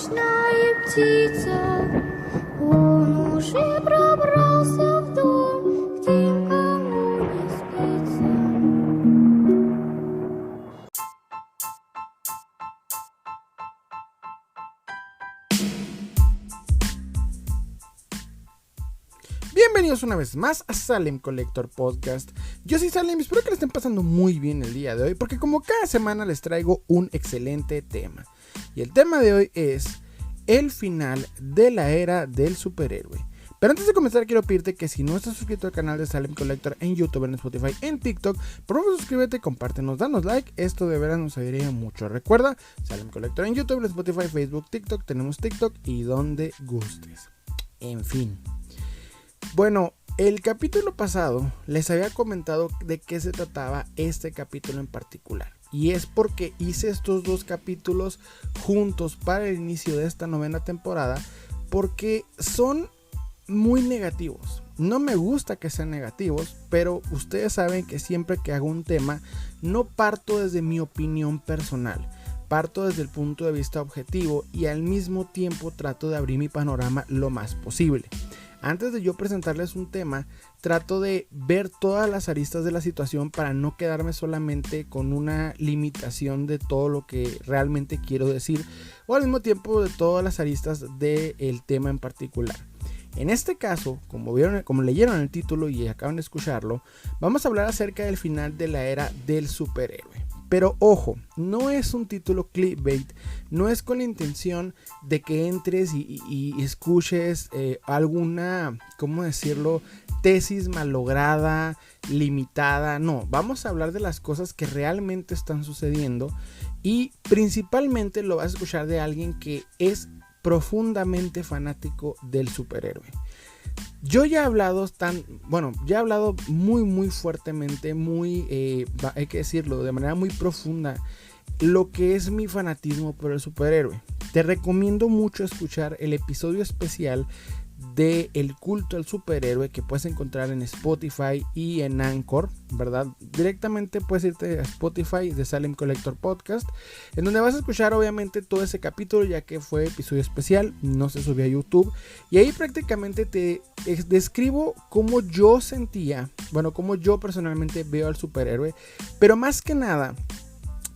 ночная птица, он уже пробрался в дом, где никому не спится. Bienvenidos una vez más a Salem Collector Podcast. Yo soy Salem y espero que le estén pasando muy bien el día de hoy, porque como cada semana les traigo un excelente tema. Y el tema de hoy es el final de la era del superhéroe. Pero antes de comenzar quiero pedirte que si no estás suscrito al canal de Salem Collector en YouTube, en Spotify, en TikTok, por favor suscríbete, compártenos, danos like, esto de veras nos ayudaría mucho. Recuerda, Salem Collector en YouTube, en Spotify, Facebook, TikTok, tenemos TikTok y donde gustes. En fin. Bueno, el capítulo pasado les había comentado de qué se trataba este capítulo en particular. Y es porque hice estos dos capítulos juntos para el inicio de esta novena temporada, porque son muy negativos. No me gusta que sean negativos, pero ustedes saben que siempre que hago un tema, no parto desde mi opinión personal. Parto desde el punto de vista objetivo y al mismo tiempo trato de abrir mi panorama lo más posible. Antes de yo presentarles un tema, trato de ver todas las aristas de la situación para no quedarme solamente con una limitación de todo lo que realmente quiero decir, o al mismo tiempo de todas las aristas del tema en particular. En este caso, como leyeron el título y acaban de escucharlo, vamos a hablar acerca del final de la era del superhéroe. Pero ojo, no es un título clickbait, no es con la intención de que entres y escuches alguna, ¿cómo decirlo?, tesis malograda, limitada. No, vamos a hablar de las cosas que realmente están sucediendo y principalmente lo vas a escuchar de alguien que es profundamente fanático del superhéroe. Yo ya he hablado muy fuertemente, hay que decirlo, de manera muy profunda, lo que es mi fanatismo por el superhéroe. Te recomiendo mucho escuchar el episodio especial de El culto al superhéroe que puedes encontrar en Spotify y en Anchor, ¿verdad? Directamente puedes irte a Spotify de Salem Collector Podcast, en donde vas a escuchar obviamente todo ese capítulo, ya que fue episodio especial, no se subió a YouTube, y ahí prácticamente te describo cómo yo sentía, cómo yo personalmente veo al superhéroe, pero más que nada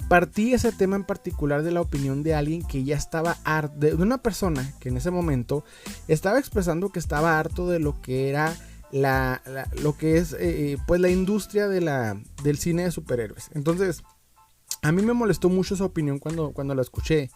partí ese tema en particular de la opinión de alguien que ya estaba harto, de una persona que en ese momento estaba expresando que estaba harto de lo que era lo que es la industria del cine de superhéroes. Entonces, a mí me molestó mucho esa opinión cuando la escuché,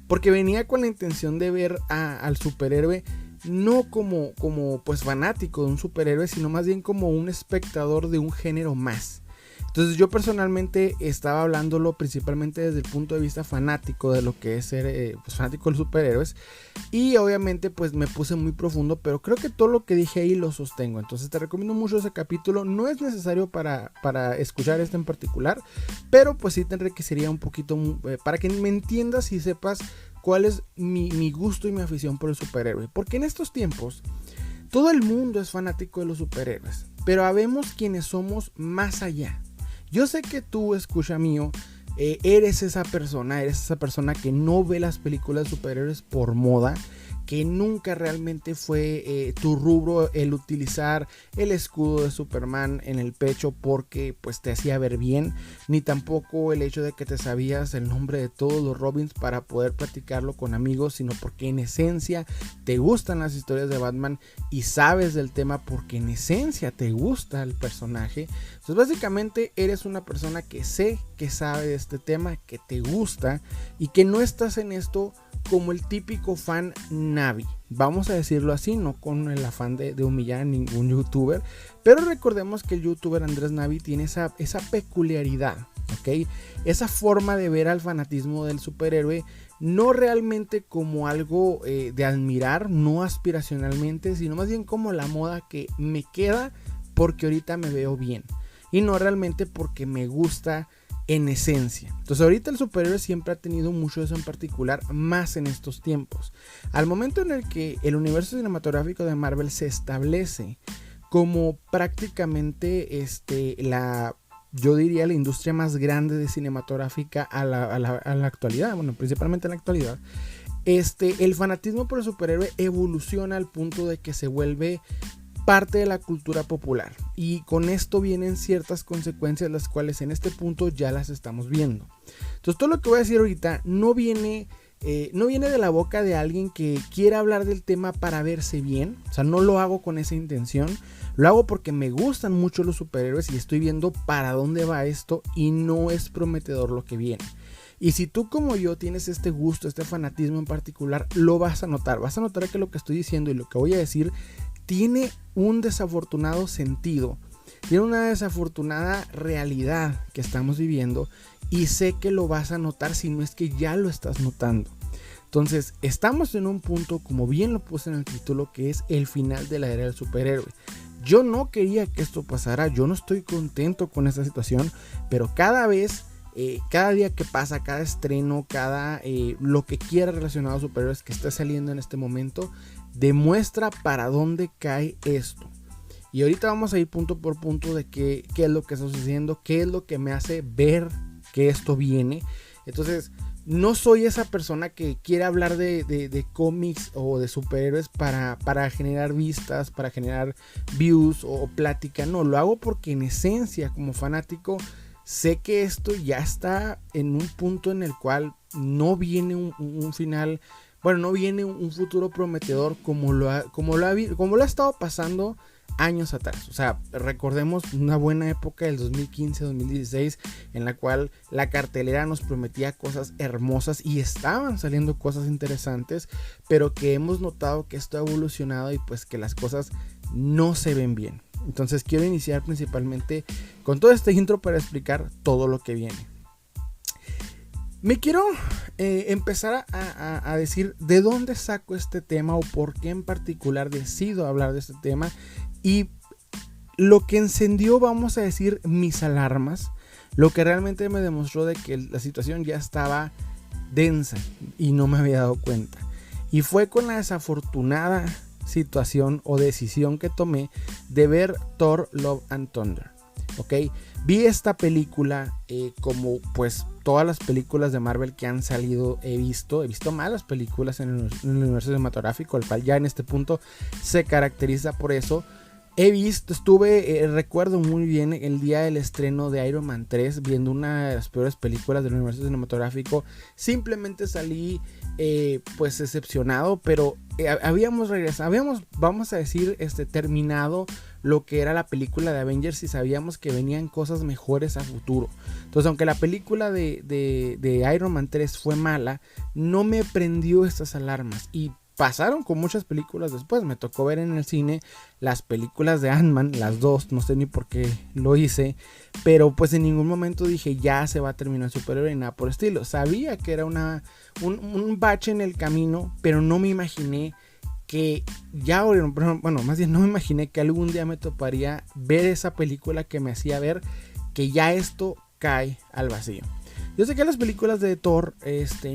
porque venía con la intención de ver al superhéroe no como pues fanático de un superhéroe, sino más bien como un espectador de un género más. Entonces yo personalmente estaba hablándolo principalmente desde el punto de vista fanático de lo que es ser fanático de los superhéroes, y obviamente pues me puse muy profundo, pero creo que todo lo que dije ahí lo sostengo. Entonces te recomiendo mucho ese capítulo. No es necesario para escuchar este en particular, pero pues sí te enriquecería un poquito para que me entiendas y sepas cuál es mi gusto y mi afición por el superhéroe, porque en estos tiempos todo el mundo es fanático de los superhéroes, pero habemos quienes somos más allá. Yo sé que tú, escucha mío, eres esa persona que no ve las películas de superhéroes por moda, que nunca realmente fue tu rubro el utilizar el escudo de Superman en el pecho porque pues te hacía ver bien, ni tampoco el hecho de que te sabías el nombre de todos los Robins para poder platicarlo con amigos, sino porque en esencia te gustan las historias de Batman y sabes del tema porque en esencia te gusta el personaje. Entonces básicamente eres una persona que sabe de este tema, que te gusta y que no estás en esto como el típico fan Navi, vamos a decirlo así, no con el afán de humillar a ningún youtuber, pero recordemos que el youtuber Andrés Navi tiene esa peculiaridad, ¿ok? Esa forma de ver al fanatismo del superhéroe, no realmente como algo de admirar, no aspiracionalmente, sino más bien como la moda que me queda porque ahorita me veo bien, y no realmente porque me gusta en esencia. Entonces ahorita el superhéroe siempre ha tenido mucho de eso en particular, más en estos tiempos. Al momento en el que el universo cinematográfico de Marvel se establece como prácticamente yo diría la industria más grande de cinematográfica a la actualidad, principalmente en la actualidad, el fanatismo por el superhéroe evoluciona al punto de que se vuelve parte de la cultura popular, y con esto vienen ciertas consecuencias, las cuales en este punto ya las estamos viendo. Entonces todo lo que voy a decir ahorita no viene de la boca de alguien que quiera hablar del tema para verse bien. O sea, no lo hago con esa intención. Lo hago porque me gustan mucho los superhéroes y estoy viendo para dónde va esto, y no es prometedor lo que viene. Y si tú como yo tienes este gusto, este fanatismo en particular, lo vas a notar. Vas a notar que lo que estoy diciendo y lo que voy a decir tiene un desafortunado sentido. Tiene una desafortunada realidad que estamos viviendo, y sé que lo vas a notar, si no es que ya lo estás notando. Entonces, estamos en un punto, como bien lo puse en el título, que es el final de la era del superhéroe. Yo no quería que esto pasara, yo no estoy contento con esta situación, pero cada vez, cada día que pasa, cada estreno, cada lo que quiera relacionado a superhéroes que está saliendo en este momento, demuestra para dónde cae esto. Y ahorita vamos a ir punto por punto de qué es lo que está sucediendo, qué es lo que me hace ver que esto viene. Entonces, no soy esa persona que quiere hablar de cómics o de superhéroes para generar vistas, para generar views o plática. No, lo hago porque en esencia, como fanático, sé que esto ya está en un punto en el cual no viene un final. Bueno, no viene un futuro prometedor como lo ha estado pasando años atrás. O sea, recordemos una buena época del 2015-2016 en la cual la cartelera nos prometía cosas hermosas y estaban saliendo cosas interesantes, pero que hemos notado que esto ha evolucionado y pues que las cosas no se ven bien. Entonces quiero iniciar principalmente con todo este intro para explicar todo lo que viene. Me quiero empezar a decir de dónde saco este tema o por qué en particular decido hablar de este tema, y lo que encendió, vamos a decir, mis alarmas, lo que realmente me demostró de que la situación ya estaba densa y no me había dado cuenta, y fue con la desafortunada situación o decisión que tomé de ver Thor Love and Thunder. ¿Ok? Vi esta película como pues todas las películas de Marvel que han salido he visto malas películas en el universo cinematográfico, el cual ya en este punto se caracteriza por eso. Recuerdo muy bien el día del estreno de Iron Man 3, viendo una de las peores películas del universo cinematográfico. Simplemente salí pues decepcionado, pero habíamos regresado, vamos a decir, terminado lo que era la película de Avengers y sabíamos que venían cosas mejores a futuro. Entonces, aunque la película de Iron Man 3 fue mala, no me prendió estas alarmas, y pasaron con muchas películas después. Me tocó ver en el cine las películas de Ant-Man, las dos, no sé ni por qué lo hice, pero pues en ningún momento dije ya se va a terminar el superhéroe y nada por el estilo. Sabía que era un bache en el camino, pero no me imaginé que más bien no me imaginé que algún día me toparía ver esa película que me hacía ver que ya esto cae al vacío. Yo sé que las películas de Thor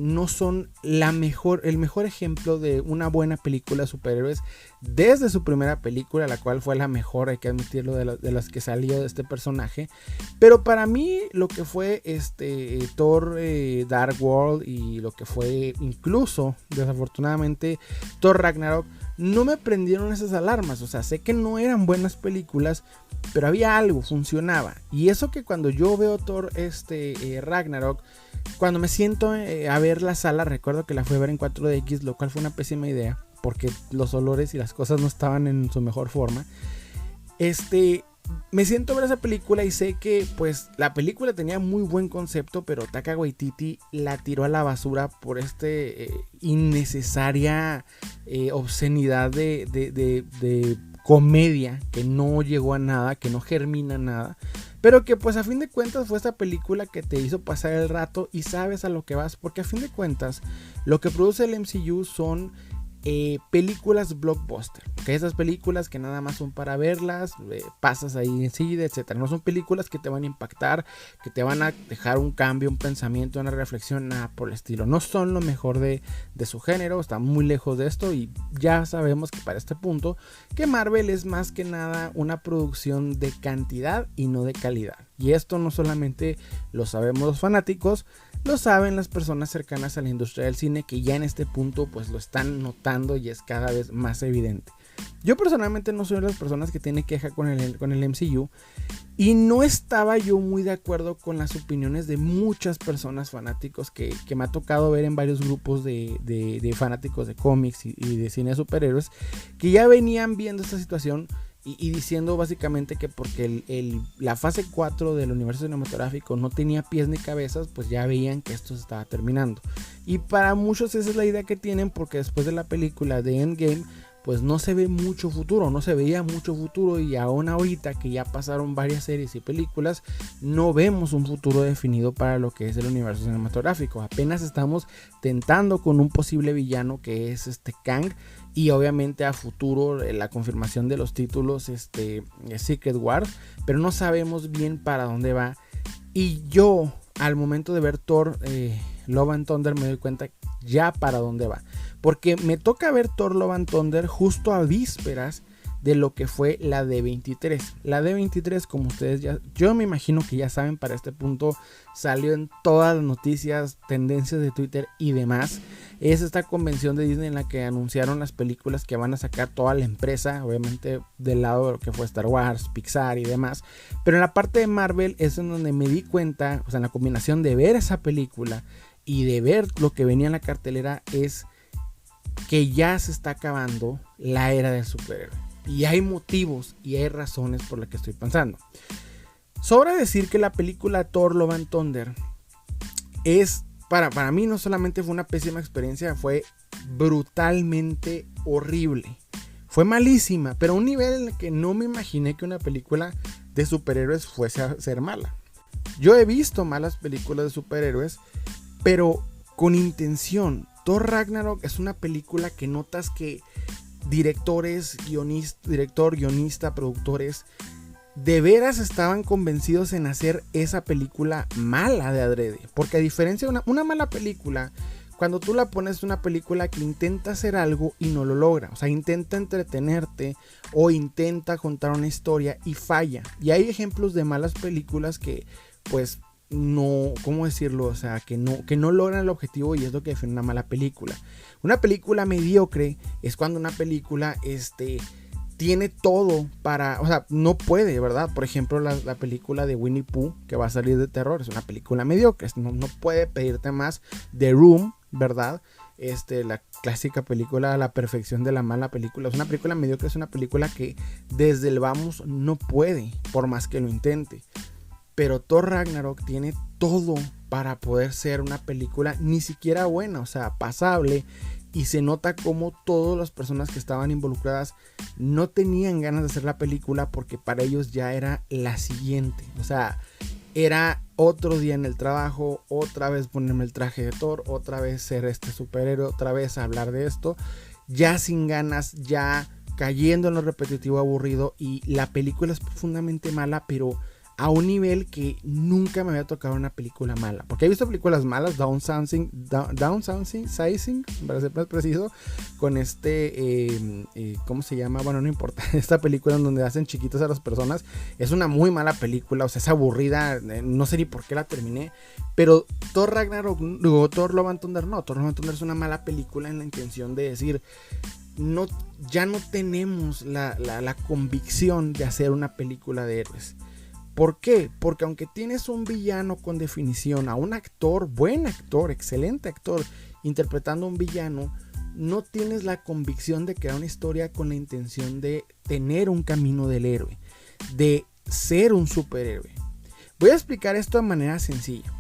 no son el mejor ejemplo de una buena película de superhéroes desde su primera película, la cual fue la mejor, hay que admitirlo, de las que salió de este personaje. Pero para mí lo que fue Thor Dark World y lo que fue incluso desafortunadamente Thor Ragnarok, no me prendieron esas alarmas. O sea, sé que no eran buenas películas, pero había algo, funcionaba. Y eso que cuando yo veo Thor Ragnarok, cuando me siento a ver la sala, recuerdo que la fui a ver en 4DX, lo cual fue una pésima idea, porque los olores y las cosas no estaban en su mejor forma. Me siento a ver esa película y sé que pues la película tenía muy buen concepto, pero Taika Waititi la tiró a la basura por innecesaria obscenidad de comedia que no llegó a nada, que no germina nada, pero que pues a fin de cuentas fue esta película que te hizo pasar el rato y sabes a lo que vas, porque a fin de cuentas lo que produce el MCU son películas blockbuster, que esas películas que nada más son para verlas, pasas ahí enseguida, etcétera. No son películas que te van a impactar, que te van a dejar un cambio, un pensamiento, una reflexión, nada por el estilo. No son lo mejor de su género, están muy lejos de esto, y ya sabemos que para este punto que Marvel es más que nada una producción de cantidad y no de calidad. Y esto no solamente lo sabemos los fanáticos, lo saben las personas cercanas a la industria del cine, que ya en este punto pues lo están notando y es cada vez más evidente. Yo personalmente no soy de las personas que tiene queja con el MCU, y no estaba yo muy de acuerdo con las opiniones de muchas personas fanáticos que me ha tocado ver en varios grupos de fanáticos de cómics y de cine de superhéroes, que ya venían viendo esta situación y diciendo básicamente que porque la fase 4 del universo cinematográfico no tenía pies ni cabezas, pues ya veían que esto se estaba terminando. Y para muchos esa es la idea que tienen, porque después de la película de Endgame pues no se ve mucho futuro, no se veía mucho futuro, y aún ahorita que ya pasaron varias series y películas, no vemos un futuro definido para lo que es el universo cinematográfico. Apenas estamos tentando con un posible villano que es Kang, y obviamente a futuro la confirmación de los títulos Secret Wars, pero no sabemos bien para dónde va. Y yo al momento de ver Thor Love and Thunder me doy cuenta ya para dónde va, porque me toca ver Thor Love and Thunder justo a vísperas de lo que fue la D23. La D23, como ustedes ya, yo me imagino que ya saben, para este punto salió en todas las noticias, tendencias de Twitter y demás. Es esta convención de Disney en la que anunciaron las películas que van a sacar toda la empresa, obviamente del lado de lo que fue Star Wars, Pixar y demás. Pero en la parte de Marvel es en donde me di cuenta, o sea, en la combinación de ver esa película y de ver lo que venía en la cartelera, es que ya se está acabando la era del superhéroe. Y hay motivos y hay razones por las que estoy pensando. Sobra decir que la película Thor Love and Thunder es, para mí no solamente fue una pésima experiencia, fue brutalmente horrible. Fue malísima, pero a un nivel en el que no me imaginé que una película de superhéroes fuese a ser mala. Yo he visto malas películas de superhéroes, pero con intención. Thor Ragnarok es una película que notas que director, guionista, productores de veras estaban convencidos en hacer esa película mala de adrede, porque a diferencia de una mala película, cuando tú la pones, una película que intenta hacer algo y no lo logra, o sea, intenta entretenerte o intenta contar una historia y falla. Y hay ejemplos de malas películas que pues no, ¿cómo decirlo? O sea, que no logran el objetivo, y es lo que define una mala película. Una película mediocre es cuando una película tiene todo para, o sea, no puede, ¿verdad? Por ejemplo, la película de Winnie Pooh, que va a salir de terror, es una película mediocre, no puede pedirte más. The Room, ¿verdad? La clásica película La perfección de la mala película, es una película mediocre, es una película que desde el vamos no puede, por más que lo intente. Pero Thor Ragnarok tiene todo para poder ser una película ni siquiera buena, o sea, pasable. Y se nota como todas las personas que estaban involucradas no tenían ganas de hacer la película, porque para ellos ya era la siguiente. O sea, era otro día en el trabajo, otra vez ponerme el traje de Thor, otra vez ser superhéroe, otra vez hablar de esto. Ya sin ganas, ya cayendo en lo repetitivo, aburrido. Y la película es profundamente mala, pero a un nivel que nunca me había tocado una película mala, porque he visto películas malas, downsizing, para ser más preciso, con ¿cómo se llama? Bueno, no importa, esta película en donde hacen chiquitas a las personas, es una muy mala película, o sea, es aburrida, no sé ni por qué la terminé. Pero Thor Ragnarok, Thor Love and Thunder no, Thor Love and Thunder es una mala película en la intención de decir, no, ya no tenemos la convicción de hacer una película de héroes. ¿Por qué? Porque aunque tienes un villano con definición, a un actor, buen actor, excelente actor, interpretando a un villano, no tienes la convicción de crear una historia con la intención de tener un camino del héroe, de ser un superhéroe. Voy a explicar esto de manera sencilla.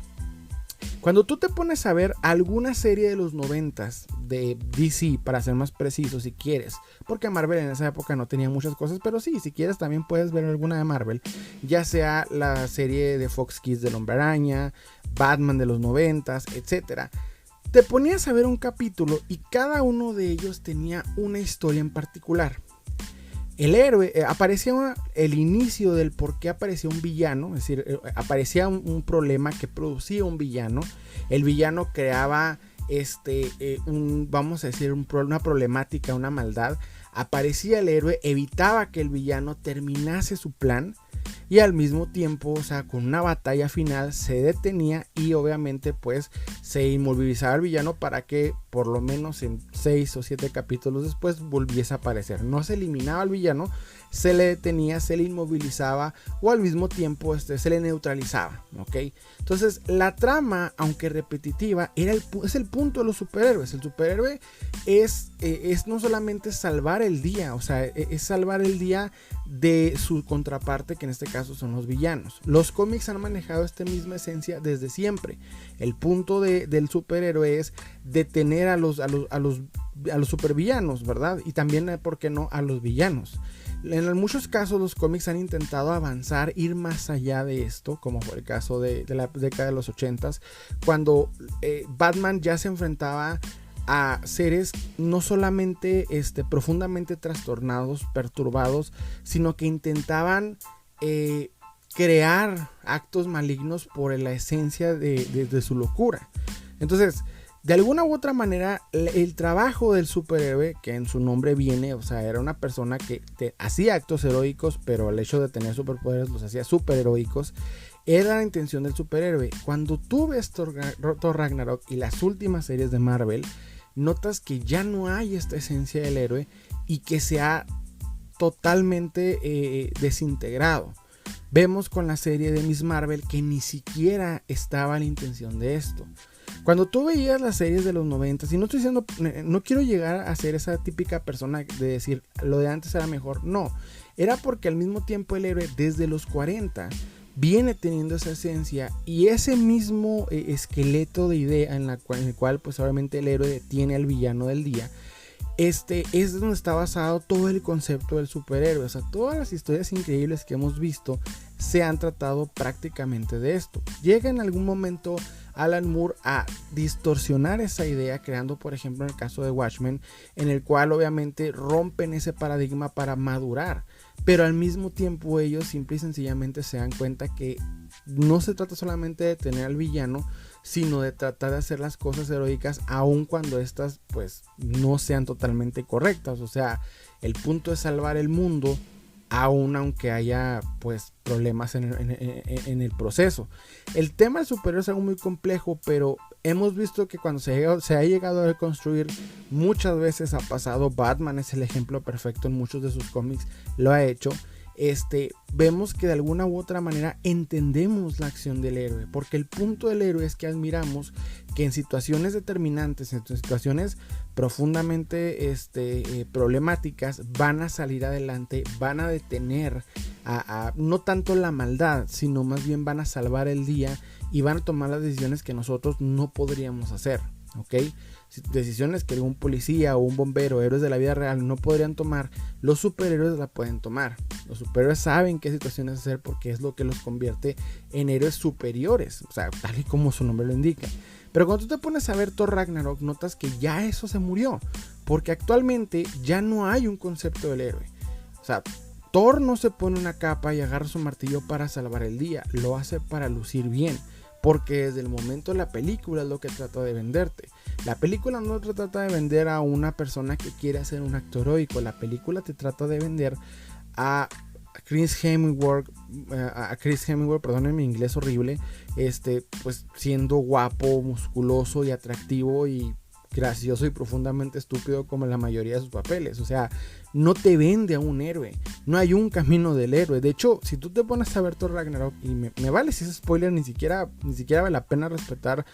Cuando tú te pones a ver alguna serie de los 90s de DC, para ser más preciso, si quieres, porque Marvel en esa época no tenía muchas cosas, pero sí, si quieres también puedes ver alguna de Marvel, ya sea la serie de Fox Kids del Hombre Araña, Batman de los 90s, etc. Te ponías a ver un capítulo y cada uno de ellos tenía una historia en particular. El héroe, aparecía el inicio del por qué aparecía un villano, es decir, aparecía un problema que producía un villano. El villano creaba vamos a decir, una problemática, una maldad. Aparecía el héroe, evitaba que el villano terminase su plan. y al mismo tiempo, o sea, con una batalla final se detenía y obviamente pues se inmovilizaba al villano para que por lo menos en 6 o 7 capítulos después volviese a aparecer. No se eliminaba al villano, se le detenía, se le inmovilizaba o al mismo tiempo se le neutralizaba, ¿ok? Entonces la trama, aunque repetitiva, es el punto de los superhéroes. El superhéroe es no solamente salvar el día, o sea, es salvar el día de su contraparte, que en este caso son los villanos. Los cómics han manejado esta misma esencia desde siempre. El punto del superhéroe es detener a los supervillanos, ¿verdad? Y también, ¿por qué no?, a los villanos. En muchos casos los cómics han intentado avanzar, ir más allá de esto, como fue el caso de la década de los 80s, cuando Batman ya se enfrentaba a seres no solamente profundamente trastornados, perturbados, sino que intentaban crear actos malignos por la esencia de su locura. Entonces, de alguna u otra manera, el trabajo del superhéroe, que en su nombre viene, o sea, era una persona que hacía actos heroicos, pero el hecho de tener superpoderes los hacía superheroicos, era la intención del superhéroe. Cuando tú ves Thor Ragnarok y las últimas series de Marvel, notas que ya no hay esta esencia del héroe y que se ha totalmente desintegrado. Vemos con la serie de Miss Marvel que ni siquiera estaba la intención de esto. Cuando tú veías las series de los 90, y no estoy diciendo, no quiero llegar a ser esa típica persona de decir lo de antes era mejor, no, era porque al mismo tiempo el héroe desde los 40 viene teniendo esa esencia y ese mismo esqueleto de idea en el cual pues obviamente el héroe detiene al villano del día. Es donde está basado todo el concepto del superhéroe. O sea, todas las historias increíbles que hemos visto se han tratado prácticamente de esto. Llega en algún momento Alan Moore a distorsionar esa idea, creando por ejemplo en el caso de Watchmen, en el cual obviamente rompen ese paradigma para madurar, pero al mismo tiempo ellos simple y sencillamente se dan cuenta que no se trata solamente de tener al villano, sino de tratar de hacer las cosas heroicas aun cuando estas pues no sean totalmente correctas. O sea, el punto es salvar el mundo aunque haya pues problemas en el proceso. El tema del superhéroe es algo muy complejo, pero hemos visto que cuando se ha llegado a reconstruir, muchas veces ha pasado. Batman es el ejemplo perfecto, en muchos de sus cómics lo ha hecho. Vemos que de alguna u otra manera entendemos la acción del héroe, porque el punto del héroe es que admiramos que en situaciones determinantes, en situaciones profundamente problemáticas, van a salir adelante, van a detener no tanto la maldad, sino más bien van a salvar el día y van a tomar las decisiones que nosotros no podríamos hacer, ¿ok? Decisiones que un policía o un bombero, héroes de la vida real, no podrían tomar, los superhéroes la pueden tomar. Los superhéroes saben qué situaciones hacer porque es lo que los convierte en héroes superiores, o sea, tal y como su nombre lo indica. Pero cuando tú te pones a ver Thor Ragnarok, notas que ya eso se murió, porque actualmente ya no hay un concepto del héroe. O sea, Thor no se pone una capa y agarra su martillo para salvar el día, lo hace para lucir bien. Porque desde el momento de la película es lo que trata de venderte. La película no te trata de vender a una persona que quiere ser un actor heroico. La película te trata de vender a Chris Hemsworth, perdón, mi inglés horrible, pues siendo guapo, musculoso y atractivo y gracioso y profundamente estúpido como en la mayoría de sus papeles. O sea, no te vende a un héroe, no hay un camino del héroe. De hecho, si tú te pones a ver Thor Ragnarok, y me vale si es spoiler, ni siquiera vale la pena respetar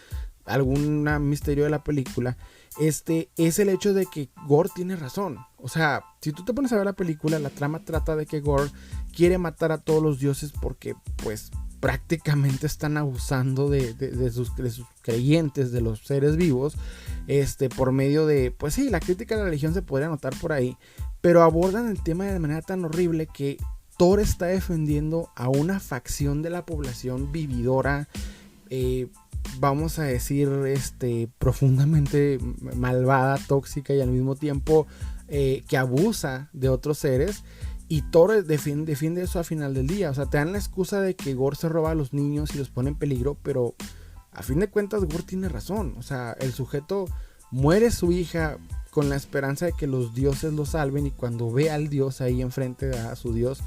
algún misterio de la película, es el hecho de que Gore tiene razón. O sea, si tú te pones a ver la película, la trama trata de que Gore quiere matar a todos los dioses porque pues prácticamente están abusando de sus creyentes, de los seres vivos, por medio de, pues sí, la crítica a la religión se podría notar por ahí, pero abordan el tema de manera tan horrible que Thor está defendiendo a una facción de la población vividora, vamos a decir, profundamente malvada, tóxica y al mismo tiempo que abusa de otros seres. Y Thor defiende eso al final del día. O sea, te dan la excusa de que Gore se roba a los niños y los pone en peligro, pero a fin de cuentas Gore tiene razón. O sea, el sujeto muere su hija con la esperanza de que los dioses lo salven, y cuando ve al dios ahí enfrente a su dios,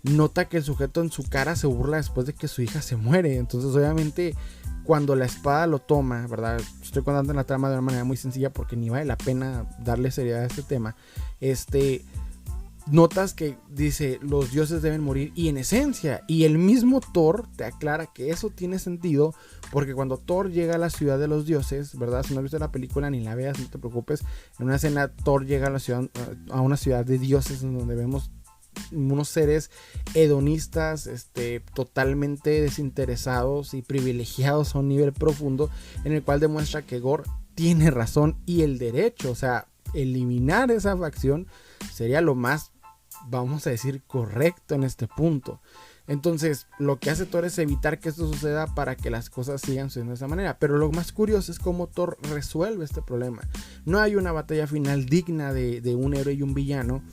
nota que el sujeto en su cara se burla después de que su hija se muere. Entonces obviamente cuando la espada lo toma, ¿verdad? Estoy contando la trama de una manera muy sencilla porque ni vale la pena darle seriedad a este tema. Notas que dice los dioses deben morir, y en esencia, y el mismo Thor te aclara que eso tiene sentido, porque cuando Thor llega a la ciudad de los dioses, ¿verdad? Si no has visto la película ni la veas, no te preocupes. En una escena Thor llega a una ciudad de dioses en donde vemos unos seres hedonistas, totalmente desinteresados y privilegiados a un nivel profundo, en el cual demuestra que Gore tiene razón y el derecho. O sea, eliminar esa facción sería lo más, vamos a decir, correcto en este punto. Entonces lo que hace Thor es evitar que esto suceda para que las cosas sigan sucediendo de esa manera. Pero lo más curioso es cómo Thor resuelve este problema. No hay una batalla final digna de un héroe y un villano,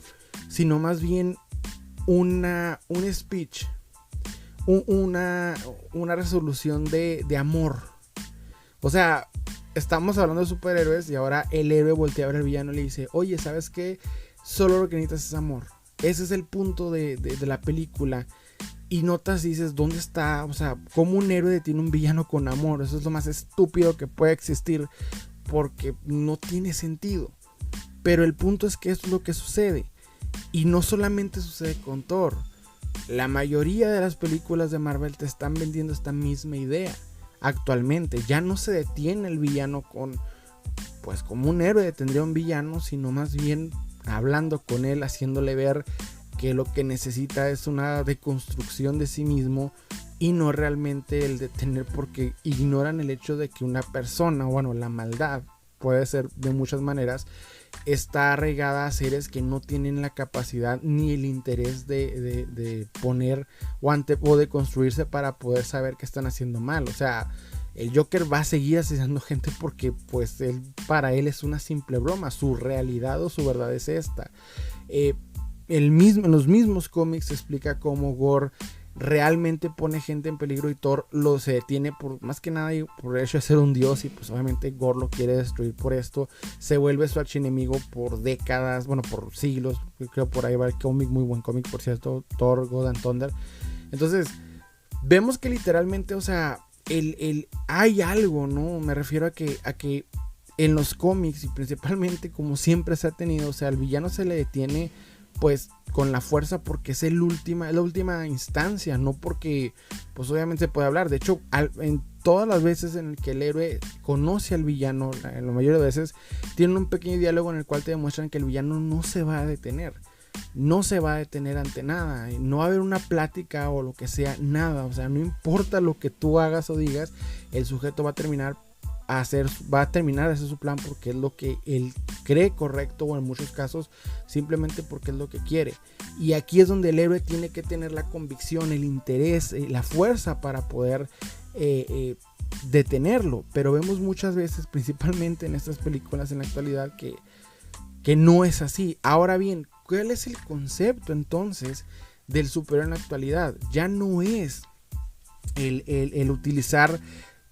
sino más bien un speech, una resolución de amor. O sea, estamos hablando de superhéroes y ahora el héroe voltea a ver al villano y le dice: oye, ¿sabes qué? Solo lo que necesitas es amor. Ese es el punto de la película. Y notas y dices, ¿dónde está? O sea, ¿cómo un héroe detiene un villano con amor? Eso es lo más estúpido que puede existir, porque no tiene sentido. Pero el punto es que esto es lo que sucede. Y no solamente sucede con Thor. La mayoría de las películas de Marvel te están vendiendo esta misma idea. Actualmente ya no se detiene el villano pues como un héroe detendría un villano, sino más bien hablando con él, haciéndole ver que lo que necesita es una deconstrucción de sí mismo y no realmente el detener, porque ignoran el hecho de que una persona, bueno, la maldad puede ser de muchas maneras, está arraigada a seres que no tienen la capacidad ni el interés de poner o de construirse para poder saber que están haciendo mal. O sea, el Joker va a seguir asesinando gente porque pues para él es una simple broma. Su realidad o su verdad es esta. En los mismos cómics se explica cómo Gore realmente pone gente en peligro y Thor se detiene por más que nada por el hecho de ser un dios, y pues obviamente Gore lo quiere destruir por esto. Se vuelve su archienemigo por décadas, bueno, por siglos. Creo por ahí va el cómic, muy buen cómic por cierto, Thor God and Thunder. Entonces vemos que literalmente, o sea, hay algo, ¿no? Me refiero a que en los cómics, y principalmente como siempre se ha tenido, o sea, al villano se le detiene pues con la fuerza porque es la última instancia, no porque pues obviamente se puede hablar. De hecho, en todas las veces en el que el héroe conoce al villano, en la mayoría de veces tienen un pequeño diálogo en el cual te demuestran que el villano no se va a detener. No se va a detener ante nada, no va a haber una plática o lo que sea, nada. O sea, no importa lo que tú hagas o digas, el sujeto va a terminar de hacer su plan porque es lo que él cree correcto, o en muchos casos simplemente porque es lo que quiere. Y aquí es donde el héroe tiene que tener la convicción, el interés, la fuerza para poder detenerlo. Pero vemos muchas veces, principalmente en estas películas en la actualidad, que no es así. Ahora bien, ¿cuál es el concepto entonces del superhéroe en la actualidad? Ya no es el utilizar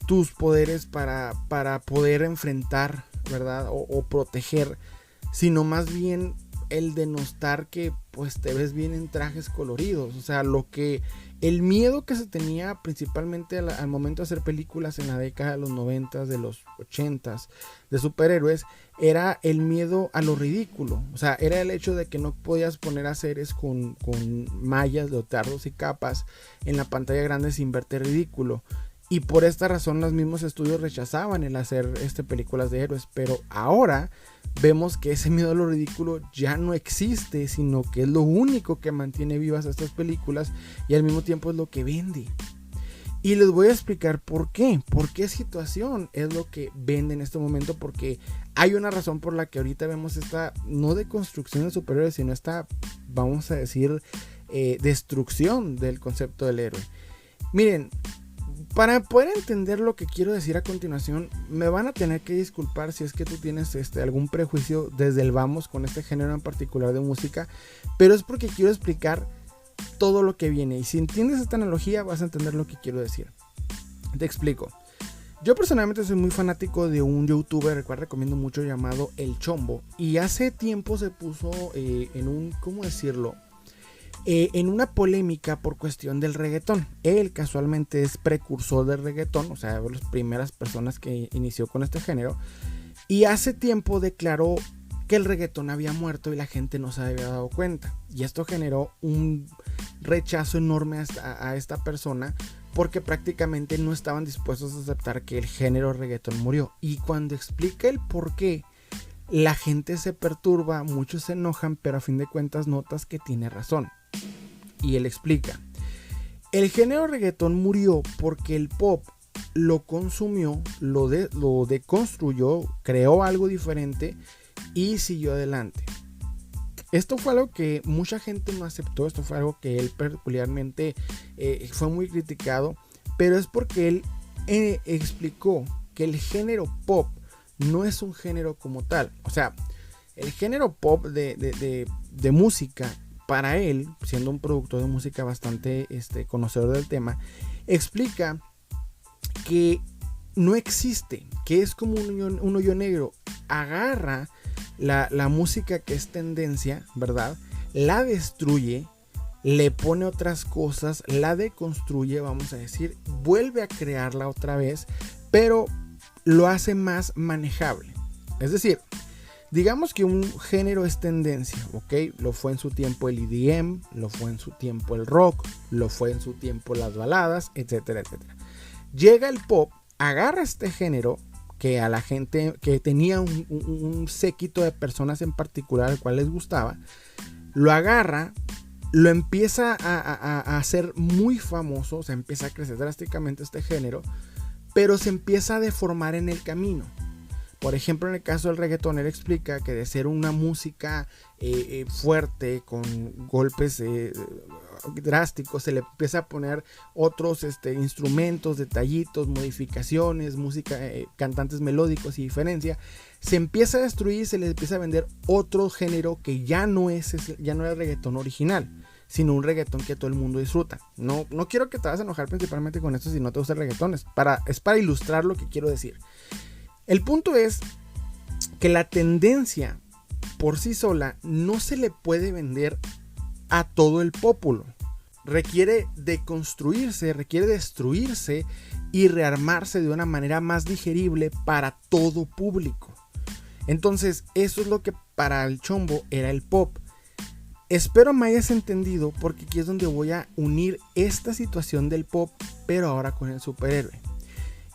tus poderes para poder enfrentar, ¿verdad? O proteger, sino más bien el denostar que pues te ves bien en trajes coloridos. O sea, el miedo que se tenía principalmente al momento de hacer películas en la década de los 90, de los 80 de superhéroes, era el miedo a lo ridículo. O sea, era el hecho de que no podías poner a seres con mallas, leotardos y capas en la pantalla grande sin verte ridículo. Y por esta razón los mismos estudios rechazaban el hacer películas de héroes. Pero ahora vemos que ese miedo a lo ridículo ya no existe, sino que es lo único que mantiene vivas estas películas y al mismo tiempo es lo que vende. Y les voy a explicar por qué. ¿Por qué situación es lo que vende en este momento? Porque hay una razón por la que ahorita vemos esta, no deconstrucción de superhéroes, sino esta, vamos a decir, destrucción del concepto del héroe. Miren, para poder entender lo que quiero decir a continuación, me van a tener que disculpar si es que tú tienes algún prejuicio desde el vamos con este género en particular de música, pero es porque quiero explicar todo lo que viene, y si entiendes esta analogía vas a entender lo que quiero decir. Te explico. Yo personalmente soy muy fanático de un youtuber, el cual recomiendo mucho, llamado El Chombo, y hace tiempo se puso en un, ¿cómo decirlo? en una polémica por cuestión del reggaetón. Él casualmente es precursor del reggaetón, o sea, de las primeras personas que inició con este género, y hace tiempo declaró que el reggaetón había muerto y la gente no se había dado cuenta, y esto generó un rechazo enorme a esta persona, porque prácticamente no estaban dispuestos a aceptar que el género reggaetón murió. Y cuando explica el por qué, la gente se perturba, muchos se enojan, pero a fin de cuentas notas que tiene razón. Y él explica: el género reggaetón murió porque el pop lo consumió, lo deconstruyó, creó algo diferente y siguió adelante. Esto fue algo que mucha gente no aceptó, esto fue algo que él peculiarmente fue muy criticado, pero es porque él explicó que el género pop no es un género como tal. O sea, el género pop de música, para él, siendo un productor de música bastante conocedor del tema, explica que no existe, que es como un hoyo negro. Agarra la música que es tendencia, ¿verdad? La destruye, le pone otras cosas, la deconstruye, vamos a decir, vuelve a crearla otra vez, pero lo hace más manejable. Es decir, digamos que un género es tendencia, ¿ok? Lo fue en su tiempo el EDM, lo fue en su tiempo el rock, lo fue en su tiempo las baladas, etcétera, etcétera. Llega el pop, agarra este género que a la gente, que tenía un séquito de personas en particular al cual les gustaba, lo agarra, lo empieza a hacer muy famoso, o sea, empieza a crecer drásticamente este género, pero se empieza a deformar en el camino. Por ejemplo, en el caso del reggaetón, él explica que de ser una música fuerte, con golpes drásticos, se le empieza a poner otros instrumentos, detallitos, modificaciones, música, cantantes melódicos y diferencia. Se empieza a destruir y se le empieza a vender otro género que ya no era el reggaetón original, sino un reggaetón que todo el mundo disfruta. No quiero que te vas a enojar principalmente con esto si no te gusta el reggaetón, es para ilustrar lo que quiero decir. El punto es que la tendencia por sí sola no se le puede vender a todo el pueblo. Requiere deconstruirse, requiere destruirse y rearmarse de una manera más digerible para todo público. Entonces, eso es lo que para el Chombo era el pop. Espero me hayas entendido, porque aquí es donde voy a unir esta situación del pop, pero ahora con el superhéroe.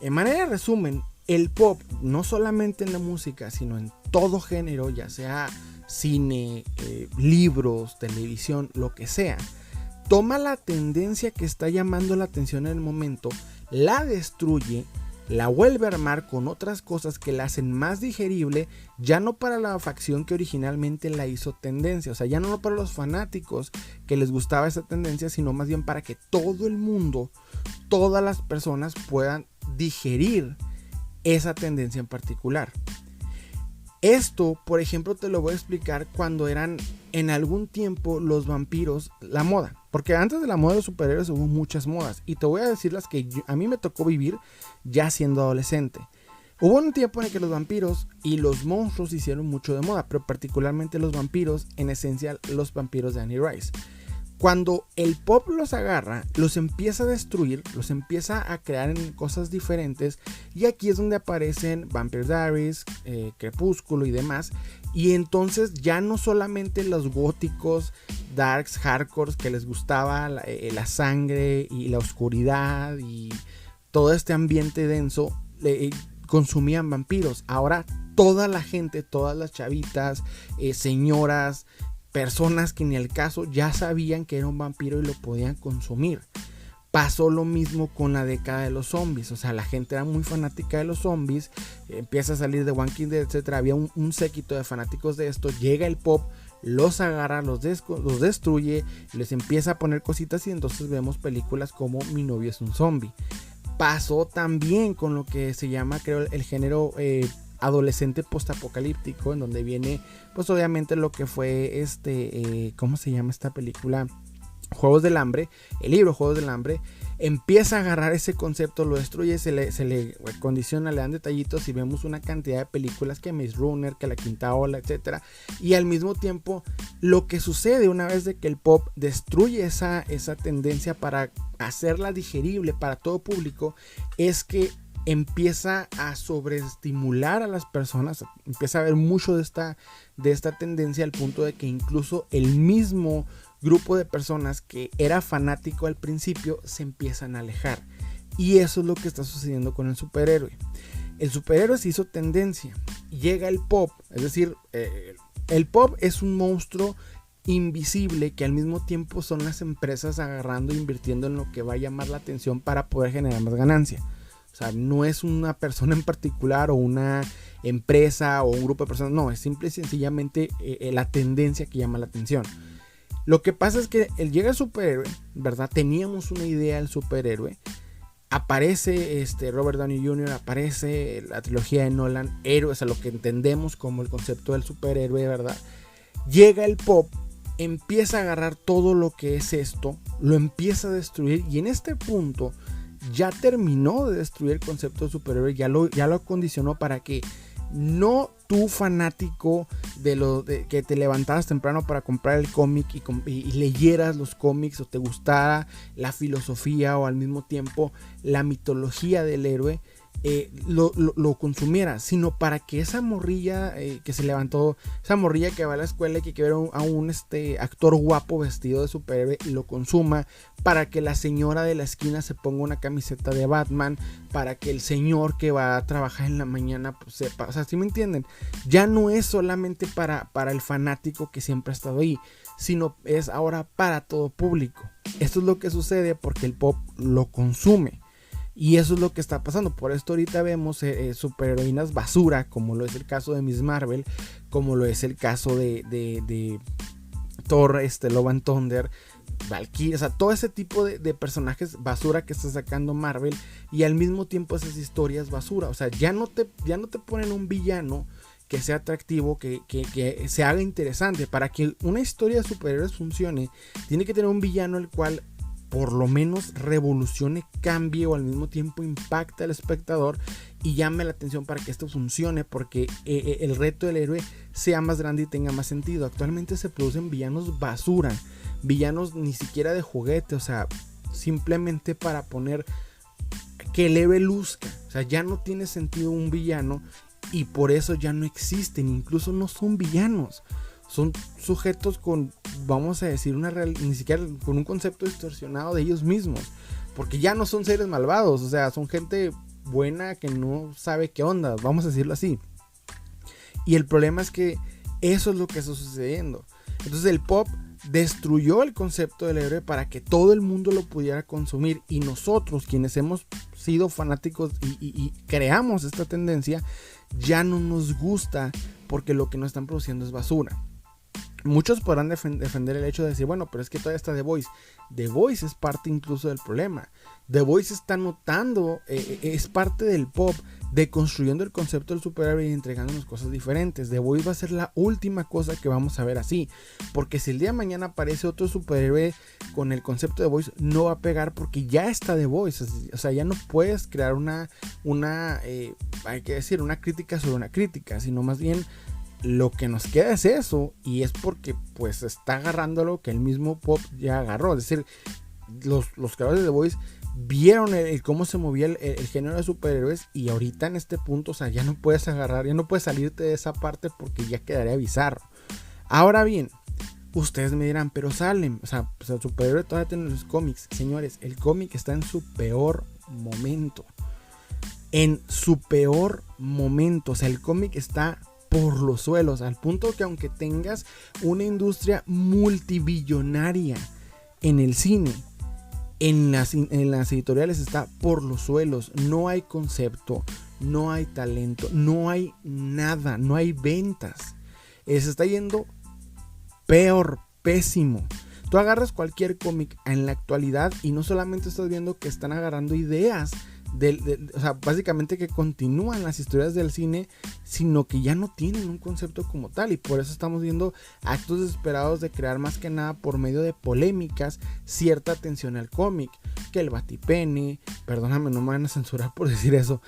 En manera de resumen, el pop, no solamente en la música, sino en todo género, ya sea cine, libros, televisión, lo que sea, toma la tendencia que está llamando la atención en el momento, la destruye, la vuelve a armar con otras cosas que la hacen más digerible, ya no para la facción que originalmente la hizo tendencia, o sea, ya no para los fanáticos que les gustaba esa tendencia, sino más bien para que todo el mundo, todas las personas puedan digerir esa tendencia en particular. Esto, por ejemplo, te lo voy a explicar cuando eran en algún tiempo los vampiros la moda. Porque antes de la moda de los superhéroes hubo muchas modas. Y te voy a decir las que a mí me tocó vivir ya siendo adolescente. Hubo un tiempo en el que los vampiros y los monstruos hicieron mucho de moda. Pero particularmente los vampiros, en esencia los vampiros de Annie Rice. Cuando el pop los agarra, los empieza a destruir, los empieza a crear en cosas diferentes, y aquí es donde aparecen Vampire Diaries, Crepúsculo y demás, y entonces ya no solamente los góticos, darks, hardcores que les gustaba la sangre y la oscuridad y todo este ambiente denso, consumían vampiros. Ahora toda la gente, todas las chavitas, señoras, personas que ni al caso ya sabían que era un vampiro y lo podían consumir. Pasó lo mismo con la década de los zombies, o sea, la gente era muy fanática de los zombies, empieza a salir de Walking Dead, etc. Había un séquito de fanáticos de esto, llega el pop, los agarra, los destruye, les empieza a poner cositas y entonces vemos películas como Mi novio es un zombie. Pasó también con lo que se llama, creo, el género adolescente postapocalíptico, en donde viene pues obviamente lo que fue ¿cómo se llama esta película? Juegos del Hambre, el libro Juegos del Hambre, empieza a agarrar ese concepto, lo destruye, se le condiciona, le dan detallitos y vemos una cantidad de películas que Maze Runner, que La Quinta Ola, etc. Y al mismo tiempo, lo que sucede una vez de que el pop destruye esa tendencia para hacerla digerible para todo público, es que empieza a sobreestimular a las personas, empieza a haber mucho de esta tendencia al punto de que incluso el mismo grupo de personas que era fanático al principio se empiezan a alejar. Y eso es lo que está sucediendo con el superhéroe. El superhéroe se hizo tendencia, llega el pop, es decir, el pop es un monstruo invisible que al mismo tiempo son las empresas agarrando e invirtiendo en lo que va a llamar la atención para poder generar más ganancia. O sea, no es una persona en particular o una empresa o un grupo de personas. No, es simple y sencillamente la tendencia que llama la atención. Lo que pasa es que llega el superhéroe, ¿verdad? Teníamos una idea del superhéroe. Aparece Robert Downey Jr., aparece la trilogía de Nolan, héroes, a lo que entendemos como el concepto del superhéroe, ¿verdad? Llega el pop, empieza a agarrar todo lo que es esto, lo empieza a destruir y en este punto ya terminó de destruir el concepto de superhéroe, ya lo acondicionó para que no tú fanático de que te levantabas temprano para comprar el cómic y leyeras los cómics o te gustara la filosofía o al mismo tiempo la mitología del héroe, lo consumiera, sino para que esa morrilla que se levantó, esa morrilla que va a la escuela y que quiere ver a un actor guapo vestido de superhéroe, lo consuma, para que la señora de la esquina se ponga una camiseta de Batman, para que el señor que va a trabajar en la mañana pues sepa, o sea, ¿sí me entienden? Ya no es solamente para el fanático que siempre ha estado ahí, sino es ahora para todo público. Esto es lo que sucede porque el pop lo consume. Y eso es lo que está pasando. Por esto ahorita vemos superheroínas basura, como lo es el caso de Miss Marvel, como lo es el caso de Thor, Love and Thunder, Valkyrie, o sea, todo ese tipo de personajes basura que está sacando Marvel, y al mismo tiempo esas historias basura. O sea, ya no te ponen un villano que sea atractivo, que se haga interesante. Para que una historia de superhéroes funcione, tiene que tener un villano el cual por lo menos revolucione, cambie o al mismo tiempo impacte al espectador y llame la atención para que esto funcione, porque el reto del héroe sea más grande y tenga más sentido. Actualmente se producen villanos basura, villanos ni siquiera de juguete, o sea, simplemente para poner que el héroe luzca. O sea, ya no tiene sentido un villano y por eso ya no existen, incluso no son villanos. Son sujetos con, vamos a decir, ni siquiera con un concepto distorsionado de ellos mismos. Porque ya no son seres malvados, o sea, son gente buena que no sabe qué onda, vamos a decirlo así. Y el problema es que eso es lo que está sucediendo. Entonces el pop destruyó el concepto del héroe para que todo el mundo lo pudiera consumir. Y nosotros, quienes hemos sido fanáticos y creamos esta tendencia, ya no nos gusta porque lo que nos están produciendo es basura. Muchos podrán defender el hecho de decir, bueno, pero es que todavía está The Voice. The Voice es parte incluso del problema. The Voice está notando, es parte del pop, deconstruyendo el concepto del superhéroe y entregándonos cosas diferentes. The Voice va a ser la última cosa que vamos a ver así. Porque si el día de mañana aparece otro superhéroe con el concepto de The Voice, no va a pegar porque ya está The Voice. O sea, ya no puedes crear hay que decir, una crítica sobre una crítica, sino más bien lo que nos queda es eso, y es porque pues está agarrando lo que el mismo pop ya agarró. Es decir, los creadores de The Voice vieron cómo se movía el género de superhéroes, y ahorita en este punto, o sea, ya no puedes agarrar, ya no puedes salirte de esa parte porque ya quedaría bizarro. Ahora bien, ustedes me dirán, pero salen, o sea, pues el superhéroe todavía tiene los cómics. Señores, el cómic está en su peor momento. En su peor momento, o sea, el cómic está por los suelos, al punto que aunque tengas una industria multibillonaria en el cine, en las editoriales está por los suelos. No hay concepto, no hay talento, no hay nada, no hay ventas. Se está yendo peor, pésimo. Tú agarras cualquier cómic en la actualidad y no solamente estás viendo que están agarrando ideas o sea, básicamente que continúan las historias del cine, sino que ya no tienen un concepto como tal, y por eso estamos viendo actos desesperados de crear más que nada por medio de polémicas cierta atención al cómic, que el batipene, perdóname, no me van a censurar por decir eso,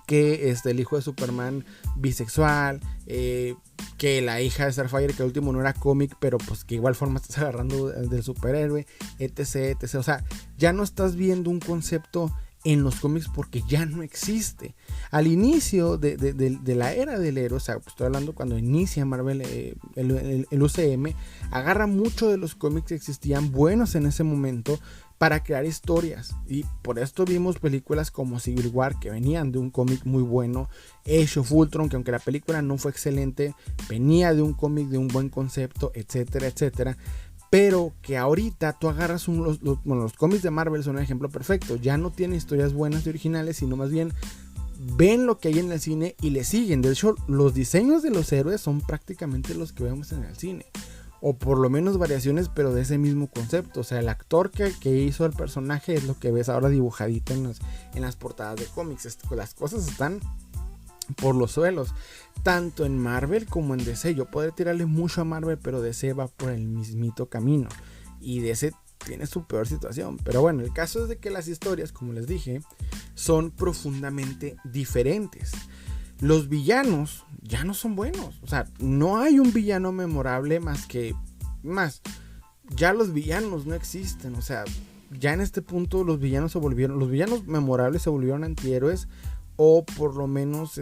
que el hijo de Superman bisexual, que la hija de Starfire, que el último no era cómic, pero pues que igual forma estás agarrando del superhéroe, etc, etc. O sea, ya no estás viendo un concepto en los cómics porque ya no existe. Al inicio de la era del héroe, o sea, pues estoy hablando cuando inicia Marvel, el UCM, agarra mucho de los cómics que existían buenos en ese momento para crear historias, y por esto vimos películas como Civil War, que venían de un cómic muy bueno, Age of Ultron, que aunque la película no fue excelente, venía de un cómic de un buen concepto, etcétera, etcétera. Pero que ahorita tú agarras los cómics de Marvel son un ejemplo perfecto. Ya no tienen historias buenas y originales, sino más bien ven lo que hay en el cine y le siguen. De hecho, los diseños de los héroes son prácticamente los que vemos en el cine, o por lo menos variaciones, pero de ese mismo concepto. O sea, el actor que hizo el personaje es lo que ves ahora dibujadito en las portadas de cómics. Las cosas están por los suelos, tanto en Marvel como en DC. Yo podría tirarle mucho a Marvel, pero DC va por el mismito camino, y DC tiene su peor situación. Pero bueno, el caso es de que las historias, como les dije, son profundamente diferentes. Los villanos ya no son buenos. O sea, no hay un villano memorable ya los villanos no existen. O sea, ya en este punto los villanos memorables se volvieron antihéroes, o por lo menos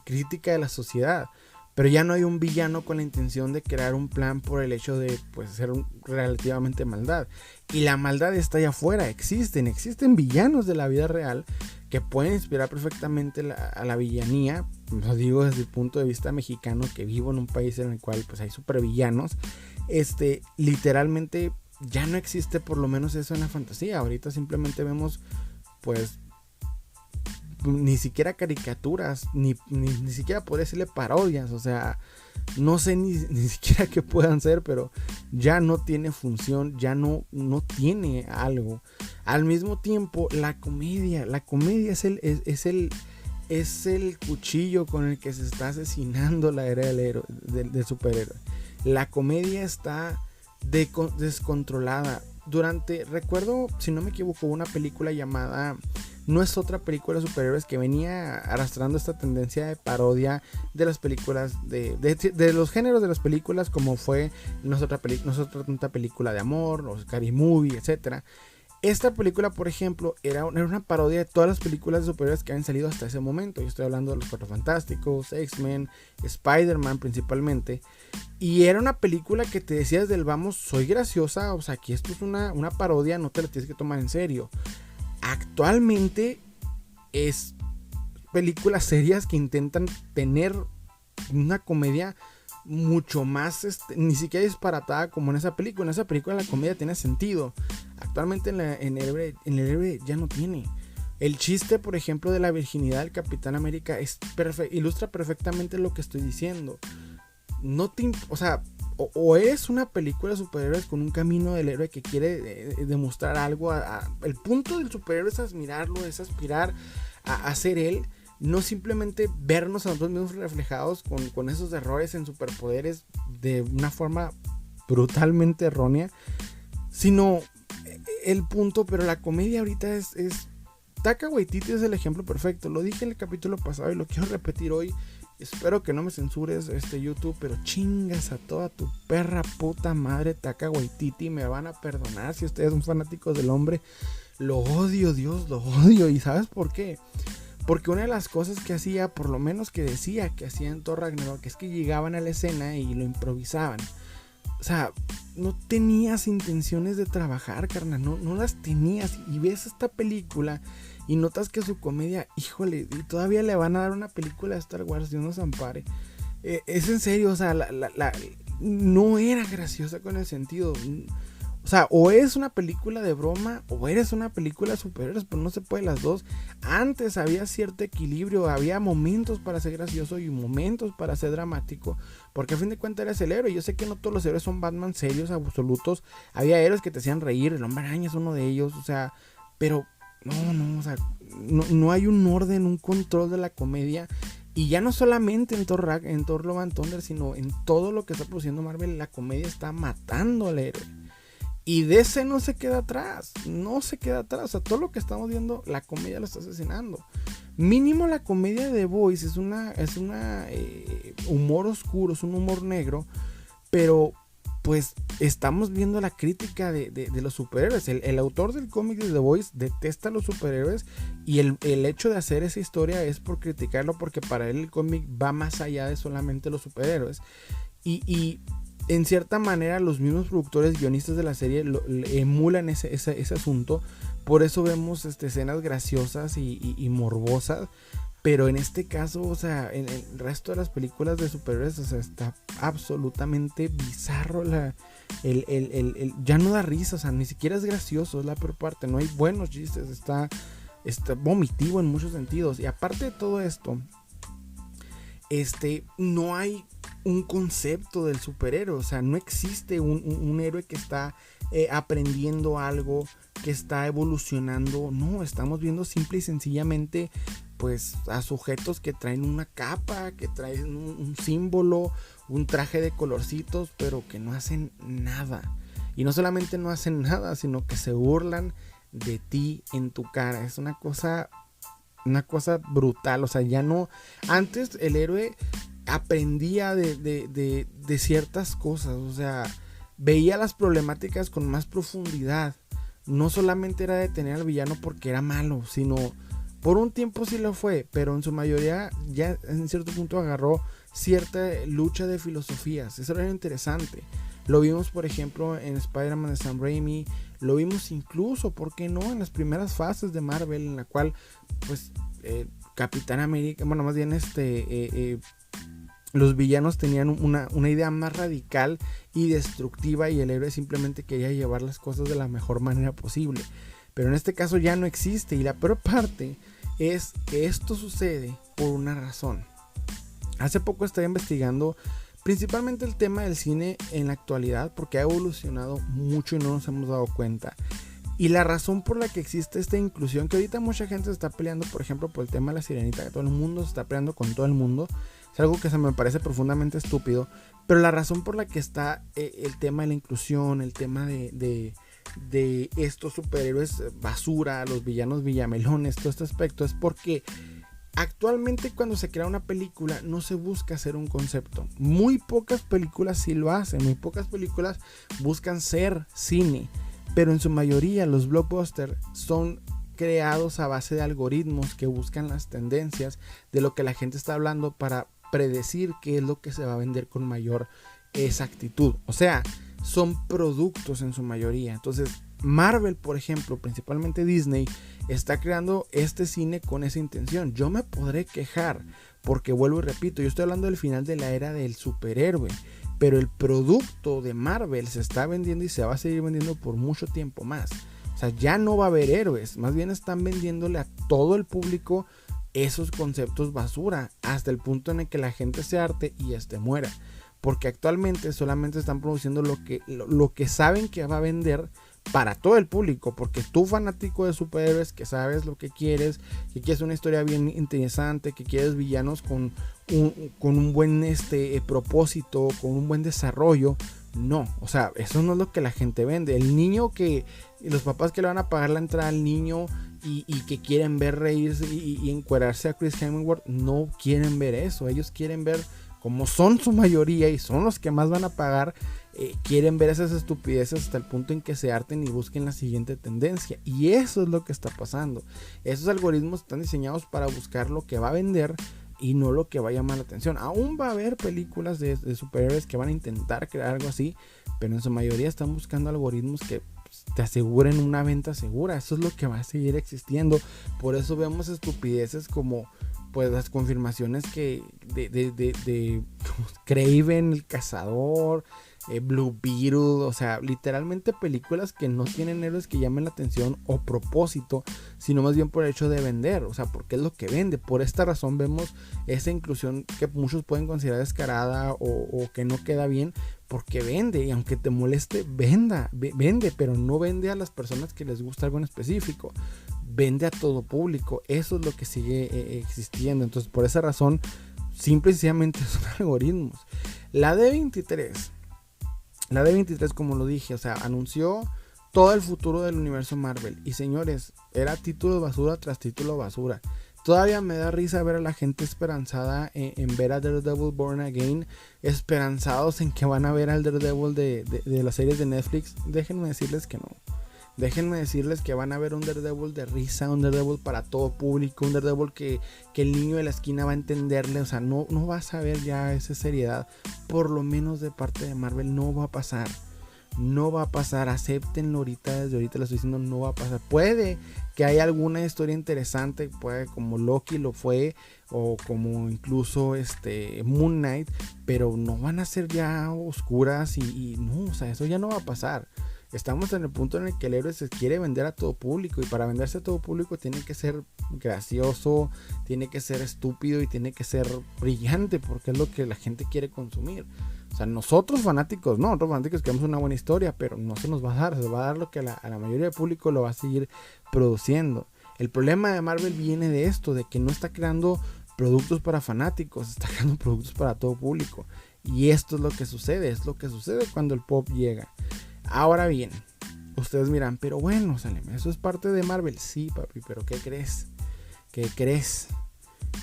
crítica de la sociedad. Pero ya no hay un villano con la intención de crear un plan por el hecho de pues ser relativamente maldad. Y la maldad está allá afuera. Existen villanos de la vida real que pueden inspirar perfectamente a la villanía. Lo digo desde el punto de vista mexicano, que vivo en un país en el cual pues hay supervillanos. Literalmente ya no existe por lo menos eso en la fantasía. Ahorita simplemente vemos pues ni siquiera caricaturas, ni siquiera podría decirle parodias. O sea, no sé ni siquiera qué puedan ser, pero ya no tiene función, ya no tiene algo. Al mismo tiempo, la comedia es el cuchillo con el que se está asesinando la era del superhéroe. La comedia está descontrolada. Recuerdo, si no me equivoco, una película llamada No es otra película de superhéroes, que venía arrastrando esta tendencia de parodia de las películas, de los géneros de las películas, como fue No es otra película de amor, o Scary Movie, etc. Esta película, por ejemplo, era una parodia de todas las películas de superhéroes que habían salido hasta ese momento. Yo estoy hablando de Los Cuatro Fantásticos, X-Men, Spider-Man principalmente. Y era una película que te decía desde el vamos, soy graciosa, o sea, aquí esto es una parodia, no te la tienes que tomar en serio. Actualmente es películas serias que intentan tener una comedia mucho más ni siquiera disparatada como en esa película. En esa película la comedia tiene sentido. Actualmente en el héroe ya no tiene. El chiste, por ejemplo, de la virginidad del Capitán América ilustra perfectamente lo que estoy diciendo. O sea, o eres una película de superhéroes con un camino del héroe que quiere demostrar algo. El punto del superhéroe es admirarlo, es aspirar a ser él. No simplemente vernos a nosotros mismos reflejados con esos errores en superpoderes de una forma brutalmente errónea, sino el punto. Pero la comedia ahorita es Taika Waititi es el ejemplo perfecto. Lo dije en el capítulo pasado y lo quiero repetir hoy. Espero que no me censures YouTube, pero chingas a toda tu perra puta madre, Taika Waititi. Me van a perdonar si ustedes son fanáticos del hombre. Lo odio, Dios, lo odio. ¿Y sabes por qué? Porque una de las cosas que hacía, por lo menos que decía que hacía en Thor Ragnarok, es que llegaban a la escena y lo improvisaban. O sea, no tenías intenciones de trabajar, carnal, no las tenías. Y ves esta película y notas que su comedia, híjole, y todavía le van a dar una película de Star Wars, Dios nos ampare. Es en serio, o sea, no era graciosa con el sentido. O sea, o es una película de broma o eres una película de superhéroes, pero no se puede las dos. Antes había cierto equilibrio, había momentos para ser gracioso y momentos para ser dramático, porque a fin de cuentas eres el héroe. Yo sé que no todos los héroes son Batman serios, absolutos. Había héroes que te hacían reír, el Hombre Araña es uno de ellos. O sea, pero no, o sea, no hay un orden, un control de la comedia. Y ya no solamente en Thor Love and Thunder, sino en todo lo que está produciendo Marvel, la comedia está matando al héroe. Y DC no se queda atrás, o sea, todo lo que estamos viendo, la comedia lo está asesinando. Mínimo la comedia de The Boys es una humor oscuro, es un humor negro, pero pues estamos viendo la crítica de los superhéroes. El autor del cómic de The Boys detesta a los superhéroes, y el hecho de hacer esa historia es por criticarlo, porque para él el cómic va más allá de solamente los superhéroes. Y en cierta manera los mismos productores, guionistas de la serie emulan ese asunto. Por eso vemos escenas graciosas y morbosas. Pero en este caso, o sea, en el resto de las películas de superhéroes, o sea, está absolutamente bizarro. Ya no da risa, o sea, ni siquiera es gracioso, es la peor parte. No hay buenos chistes, está vomitivo en muchos sentidos. Y aparte de todo esto, no hay un concepto del superhéroe. O sea, no existe un héroe que está aprendiendo algo, que está evolucionando. No, estamos viendo simple y sencillamente pues a sujetos que traen una capa, que traen un símbolo, un traje de colorcitos, pero que no hacen nada. Y no solamente no hacen nada, sino que se burlan de ti en tu cara. Es una cosa brutal. O sea, ya no. Antes el héroe aprendía de ciertas cosas. O sea, veía las problemáticas con más profundidad. No solamente era detener al villano porque era malo, sino por un tiempo sí lo fue, pero en su mayoría ya en cierto punto agarró cierta lucha de filosofías. Eso era interesante. Lo vimos, por ejemplo, en Spider-Man de Sam Raimi. Lo vimos incluso, ¿por qué no?, en las primeras fases de Marvel, en la cual pues Capitán América, bueno, más bien los villanos tenían una idea más radical y destructiva, y el héroe simplemente quería llevar las cosas de la mejor manera posible. Pero en este caso ya no existe, y la peor parte es que esto sucede por una razón. Hace poco estaba investigando principalmente el tema del cine en la actualidad, porque ha evolucionado mucho y no nos hemos dado cuenta. Y la razón por la que existe esta inclusión, que ahorita mucha gente se está peleando, por ejemplo, por el tema de la sirenita, que todo el mundo se está peleando con todo el mundo, es algo que se me parece profundamente estúpido. Pero la razón por la que está el tema de la inclusión, el tema de estos superhéroes basura, los villanos villamelones, todo este aspecto, es porque actualmente cuando se crea una película no se busca hacer un concepto. Muy pocas películas sí lo hacen, muy pocas películas buscan ser cine, pero en su mayoría los blockbusters son creados a base de algoritmos que buscan las tendencias de lo que la gente está hablando para predecir qué es lo que se va a vender con mayor exactitud. O sea, son productos en su mayoría. Entonces Marvel, por ejemplo, principalmente Disney, está creando este cine con esa intención. Yo me podré quejar porque, vuelvo y repito, yo estoy hablando del final de la era del superhéroe, pero el producto de Marvel se está vendiendo y se va a seguir vendiendo por mucho tiempo más. O sea, ya no va a haber héroes, más bien están vendiéndole a todo el público esos conceptos basura, hasta el punto en el que la gente se harte y muera. Porque actualmente solamente están produciendo lo que saben que va a vender para todo el público. Porque tú, fanático de superhéroes, que sabes lo que quieres, que quieres una historia bien interesante, que quieres villanos con un buen propósito, con un buen desarrollo. No, o sea, eso no es lo que la gente vende. El niño los papás que le van a pagar la entrada al niño y que quieren ver reírse y encuerarse a Chris Hemsworth, no quieren ver eso. Ellos quieren ver, como son su mayoría y son los que más van a pagar, quieren ver esas estupideces hasta el punto en que se harten y busquen la siguiente tendencia. Y eso es lo que está pasando. Esos algoritmos están diseñados para buscar lo que va a vender y no lo que va a llamar la atención. Aún va a haber películas de superhéroes que van a intentar crear algo así, pero en su mayoría están buscando algoritmos que te aseguren una venta segura. Eso es lo que va a seguir existiendo. Por eso vemos estupideces como pues las confirmaciones que de Kraven el cazador, Blue Beetle, o sea, literalmente películas que no tienen héroes que llamen la atención o propósito, sino más bien por el hecho de vender, o sea, porque es lo que vende. Por esta razón vemos esa inclusión que muchos pueden considerar descarada o que no queda bien, porque vende, y aunque te moleste, vende, pero no vende a las personas que les gusta algo en específico, vende a todo público. Eso es lo que sigue existiendo. Entonces, por esa razón, simple y sencillamente son algoritmos. La D23, como lo dije, o sea, anunció todo el futuro del universo Marvel, y señores, era título basura tras título basura. Todavía me da risa ver a la gente esperanzada en ver a Daredevil Born Again, esperanzados en que van a ver al Daredevil de las series de Netflix. Déjenme decirles que no. Déjenme decirles que van a ver un Daredevil de risa, un Daredevil para todo público, un Daredevil que el niño de la esquina va a entenderle. O sea, no vas a ver ya esa seriedad, por lo menos de parte de Marvel. No va a pasar. No va a pasar, acéptenlo ahorita, desde ahorita les estoy diciendo, no va a pasar. Puede que haya alguna historia interesante, puede, como Loki lo fue, o como incluso Moon Knight, pero no van a ser ya oscuras y no, o sea, eso ya no va a pasar. Estamos en el punto en el que el héroe se quiere vender a todo público, y para venderse a todo público tiene que ser gracioso, tiene que ser estúpido y tiene que ser brillante, porque es lo que la gente quiere consumir. O sea, nosotros fanáticos queremos una buena historia, pero no se nos va a dar, se va a dar lo que a la mayoría del público lo va a seguir produciendo. El problema de Marvel viene de esto, de que no está creando productos para fanáticos, está creando productos para todo público. Y esto es lo que sucede cuando el pop llega. Ahora bien, ustedes miran, pero bueno, Salem, eso es parte de Marvel. Sí, papi, pero ¿qué crees?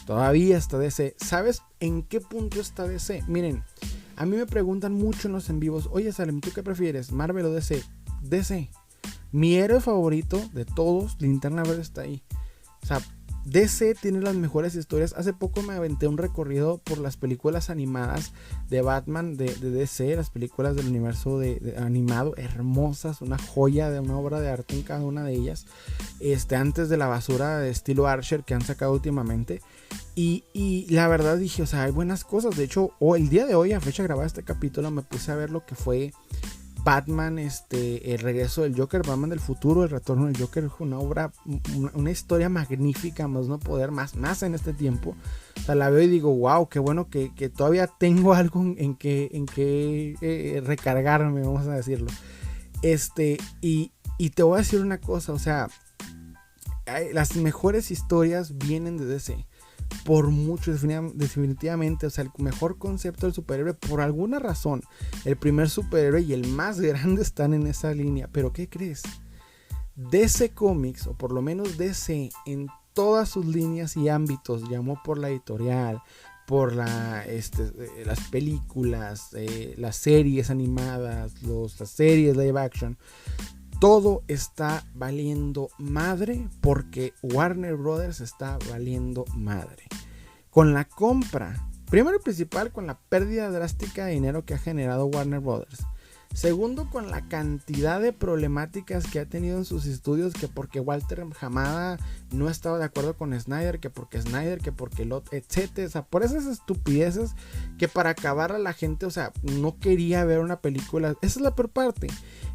Todavía está DC. ¿Sabes en qué punto está DC? Miren, a mí me preguntan mucho en los en vivos, oye Salem, ¿tú qué prefieres? ¿Marvel o DC? DC. Mi héroe favorito de todos, Linterna Verde, está ahí. O sea, DC tiene las mejores historias. Hace poco me aventé un recorrido por las películas animadas de Batman de DC, las películas del universo de animado, hermosas, una joya de una obra de arte en cada una de ellas, antes de la basura de estilo Archer que han sacado últimamente. Y la verdad dije, o sea, hay buenas cosas. De hecho, el día de hoy, a fecha de grabar este capítulo, me puse a ver lo que fue Batman, el regreso del Joker, Batman del futuro, el retorno del Joker. Una obra, una historia magnífica, más no poder, más en este tiempo. O sea, la veo y digo, wow, qué bueno que todavía tengo algo en que recargarme, vamos a decirlo. Y te voy a decir una cosa, o sea, las mejores historias vienen de DC. Por mucho, definitivamente, o sea, el mejor concepto del superhéroe, por alguna razón, el primer superhéroe y el más grande están en esa línea. Pero ¿qué crees? DC Comics, o por lo menos DC, en todas sus líneas y ámbitos, llamó por la editorial, por las películas, las series animadas, las series live action, todo está valiendo madre, porque Warner Brothers está valiendo madre. Con la compra, primero y principal, con la pérdida drástica de dinero que ha generado Warner Brothers. Segundo, con la cantidad de problemáticas que ha tenido en sus estudios, que porque Walter Hamada no estaba de acuerdo con Snyder, que porque Lot, etcétera. O sea, por esas estupideces que para acabar a la gente, o sea, no quería ver una película. Esa es la peor parte.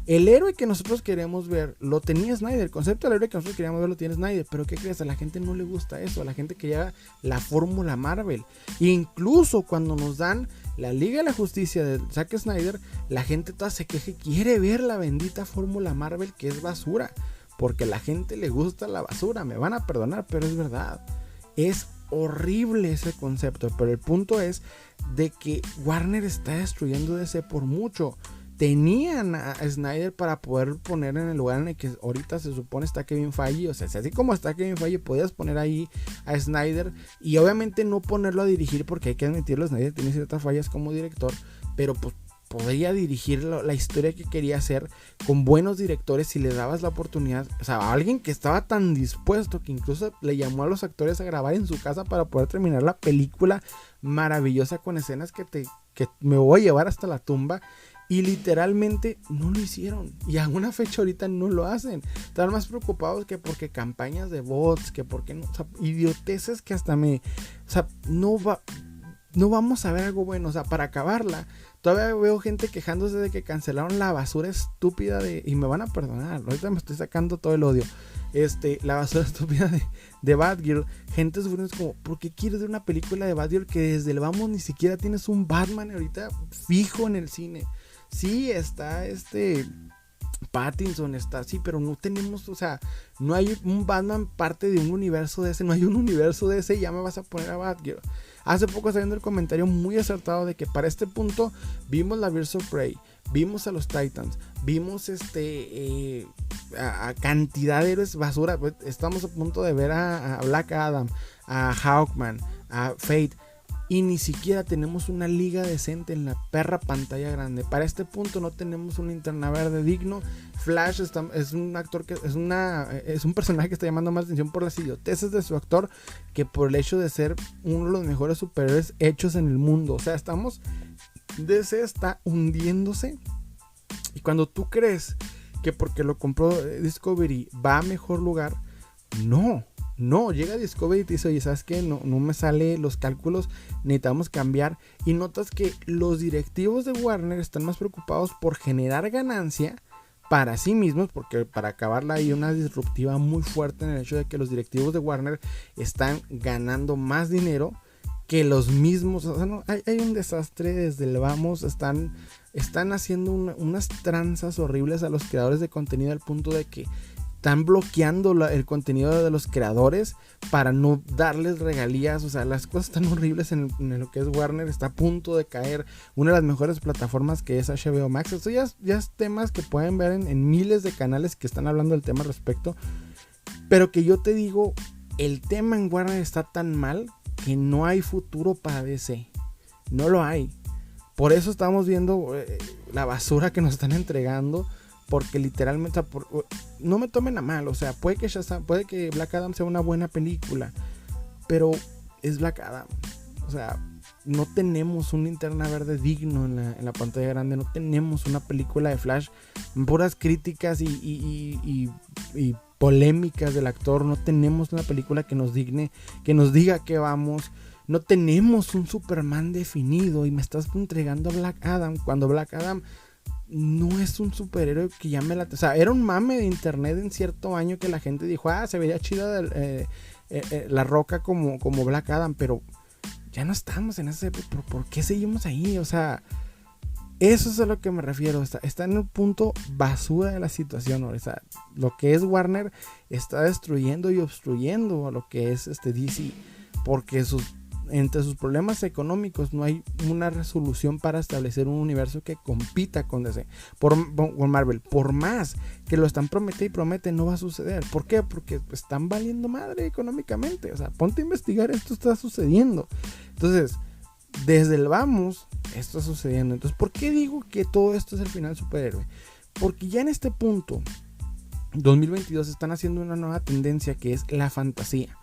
El héroe que nosotros queremos ver lo tenía Snyder. El concepto del héroe que nosotros queríamos ver lo tiene Snyder. Pero ¿qué crees? A la gente no le gusta eso. A la gente quería la fórmula Marvel. E incluso cuando nos dan la Liga de la Justicia de Zack Snyder, la gente toda se queja y quiere ver la bendita fórmula Marvel, que es basura. Porque a la gente le gusta la basura. Me van a perdonar, pero es verdad. Es horrible ese concepto. Pero el punto es de que Warner está destruyendo DC por mucho. Tenían a Snyder para poder poner en el lugar en el que ahorita se supone está Kevin Feige. O sea, así como está Kevin Feige, podías poner ahí a Snyder, y obviamente no ponerlo a dirigir, porque hay que admitirlo, Snyder tiene ciertas fallas como director, pero pues podría dirigir la historia que quería hacer con buenos directores si le dabas la oportunidad. O sea, a alguien que estaba tan dispuesto que incluso le llamó a los actores a grabar en su casa para poder terminar la película maravillosa con escenas que me voy a llevar hasta la tumba. Y literalmente no lo hicieron. Y a una fecha ahorita no lo hacen. Están más preocupados que porque campañas de bots, que porque no, o sea, idioteces que hasta o sea, no vamos a ver algo bueno. O sea, para acabarla, todavía veo gente quejándose de que cancelaron la basura estúpida y me van a perdonar, ahorita me estoy sacando todo el odio. La basura estúpida de Batgirl. Gente sufriendo, es como, ¿por qué quieres ver una película de Batgirl que desde el vamos ni siquiera tienes un Batman ahorita fijo en el cine? Sí, está Pattinson, está así, pero no tenemos, o sea, no hay un Batman parte de un universo de ese, no hay un universo de ese y ya me vas a poner a Batgirl. Hace poco estaba viendo el comentario muy acertado de que para este punto vimos la Birds of Prey, vimos a los Titans, vimos a cantidad de héroes basura. Estamos a punto de ver a Black Adam, a Hawkman, a Fate, y ni siquiera tenemos una liga decente en la perra pantalla grande. Para este punto no tenemos un Linterna Verde digno. Flash es un actor que es un personaje que está llamando más atención por las idioteces de su actor que por el hecho de ser uno de los mejores superhéroes hechos en el mundo. O sea, DC está hundiéndose. Y cuando tú crees que porque lo compró Discovery va a mejor lugar, no, llega Discovery y te dice, oye, ¿sabes qué? No me sale los cálculos, necesitamos cambiar. Y notas que los directivos de Warner están más preocupados por generar ganancia para sí mismos, porque para acabarla hay una disruptiva muy fuerte en el hecho de que los directivos de Warner están ganando más dinero que los mismos. O sea, no, hay un desastre desde el vamos. Están haciendo unas tranzas horribles a los creadores de contenido al punto de que están bloqueando el contenido de los creadores para no darles regalías. O sea, las cosas están horribles en lo que es Warner. Está a punto de caer una de las mejores plataformas que es HBO Max. Esto ya es temas que pueden ver en miles de canales que están hablando del tema al respecto. Pero que yo te digo, el tema en Warner está tan mal que no hay futuro para DC. No lo hay. Por eso estamos viendo la basura que nos están entregando. Porque literalmente, no me tomen a mal, o sea, puede que Black Adam sea una buena película, pero es Black Adam. O sea, no tenemos un Linterna Verde digno en la pantalla grande, no tenemos una película de Flash, puras críticas y polémicas del actor, no tenemos una película que nos diga que vamos. No tenemos un Superman definido y me estás entregando a Black Adam cuando Black Adam no es un superhéroe que llame la... O sea, era un mame de internet en cierto año que la gente dijo, se vería chida La Roca como Black Adam, pero ya no estamos en ese... ¿Por qué seguimos ahí? O sea, eso es a lo que me refiero. Está en un punto basura de la situación, ¿no? O sea, lo que es Warner está destruyendo y obstruyendo a lo que es DC, porque entre sus problemas económicos no hay una resolución para establecer un universo que compita con DC, con Marvel. Por más que lo están prometen, no va a suceder. ¿Por qué? Porque están valiendo madre económicamente. O sea, ponte a investigar, esto está sucediendo. Entonces, desde el vamos, esto está sucediendo. Entonces, ¿por qué digo que todo esto es el final superhéroe? Porque ya en este punto, 2022, están haciendo una nueva tendencia que es la fantasía.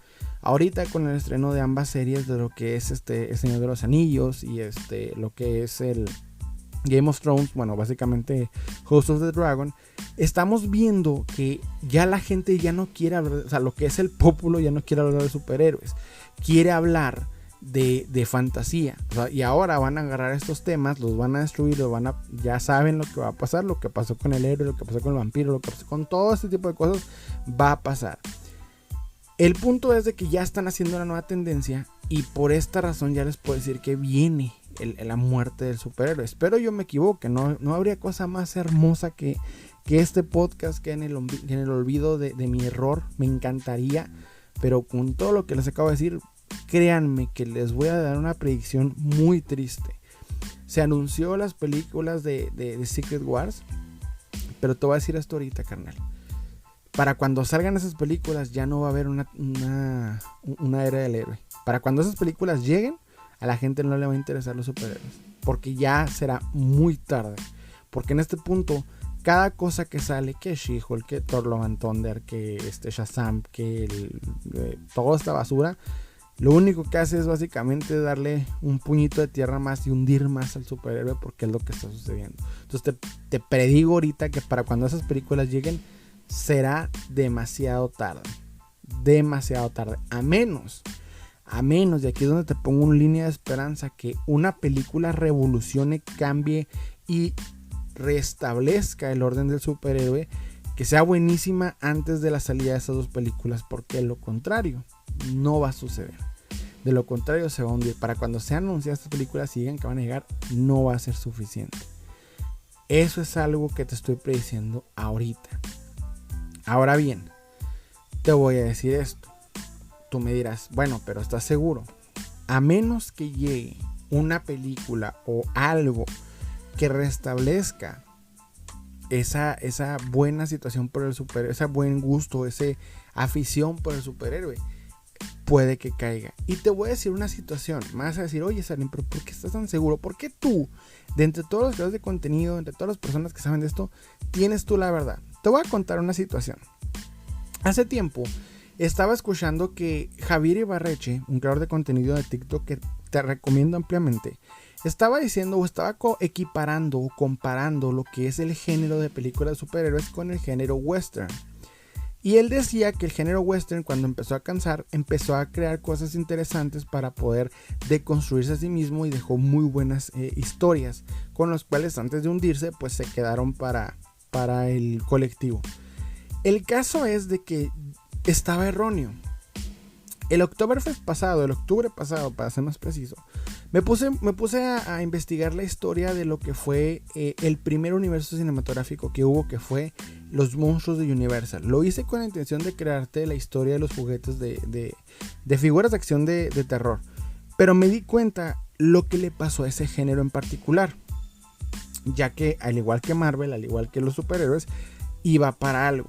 Ahorita con el estreno de ambas series de lo que es El Señor de los Anillos y lo que es el Game of Thrones, bueno, básicamente House of the Dragon, estamos viendo que ya la gente ya no quiere hablar, o sea, lo que es el pueblo ya no quiere hablar de superhéroes, quiere hablar de fantasía. O sea, y ahora van a agarrar estos temas, los van a destruir, ya saben lo que va a pasar, lo que pasó con el héroe, lo que pasó con el vampiro, lo que pasó con todo este tipo de cosas va a pasar. El punto es de que ya están haciendo una nueva tendencia y por esta razón ya les puedo decir que viene la muerte del superhéroe. Espero yo me equivoque, no habría cosa más hermosa que este podcast que en el olvido de mi error. Me encantaría, pero con todo lo que les acabo de decir, créanme que les voy a dar una predicción muy triste. Se anunció las películas de Secret Wars, pero te voy a decir esto ahorita, carnal. Para cuando salgan esas películas ya no va a haber una era del héroe. Para cuando esas películas lleguen, a la gente no le va a interesar los superhéroes, porque ya será muy tarde. Porque en este punto, cada cosa que sale, que She-Hulk, que Thor Love and Thunder, que Shazam, que toda esta basura, lo único que hace es básicamente darle un puñito de tierra más y hundir más al superhéroe, porque es lo que está sucediendo. Entonces te predigo ahorita que para cuando esas películas lleguen será demasiado tarde. A menos, y aquí es donde te pongo una línea de esperanza, que una película revolucione, cambie y restablezca el orden del superhéroe, que sea buenísima antes de la salida de esas dos películas, porque de lo contrario no va a suceder. De lo contrario se va a hundir. Para cuando se anuncien estas películas y digan que van a llegar, no va a ser suficiente. Eso es algo que te estoy prediciendo ahorita. Ahora bien, te voy a decir esto. Tú me dirás, bueno, pero ¿estás seguro? A menos que llegue una película o algo que restablezca esa buena situación por el superhéroe, ese buen gusto, esa afición por el superhéroe, puede que caiga. Y te voy a decir una situación. Me vas a decir, oye Salim, pero ¿por qué estás tan seguro? ¿Por qué tú, de entre todos los creadores de contenido, entre todas las personas que saben de esto, tienes tú la verdad? Te voy a contar una situación. Hace tiempo estaba escuchando que Javier Ibarreche, un creador de contenido de TikTok que te recomiendo ampliamente, estaba diciendo o estaba equiparando o comparando lo que es el género de películas de superhéroes con el género western. Y él decía que el género western, cuando empezó a cansar, empezó a crear cosas interesantes para poder deconstruirse a sí mismo, y dejó muy buenas historias con las cuales antes de hundirse pues se quedaron para el colectivo. El caso es de que estaba erróneo. El octubre pasado, para ser más preciso, me puse a investigar la historia de lo que fue el primer universo cinematográfico que hubo, que fue Los Monstruos de Universal. Lo hice con la intención de crearte la historia de los juguetes de figuras de acción de terror. Pero me di cuenta lo que le pasó a ese género en particular, ya que al igual que Marvel, al igual que los superhéroes, iba para algo.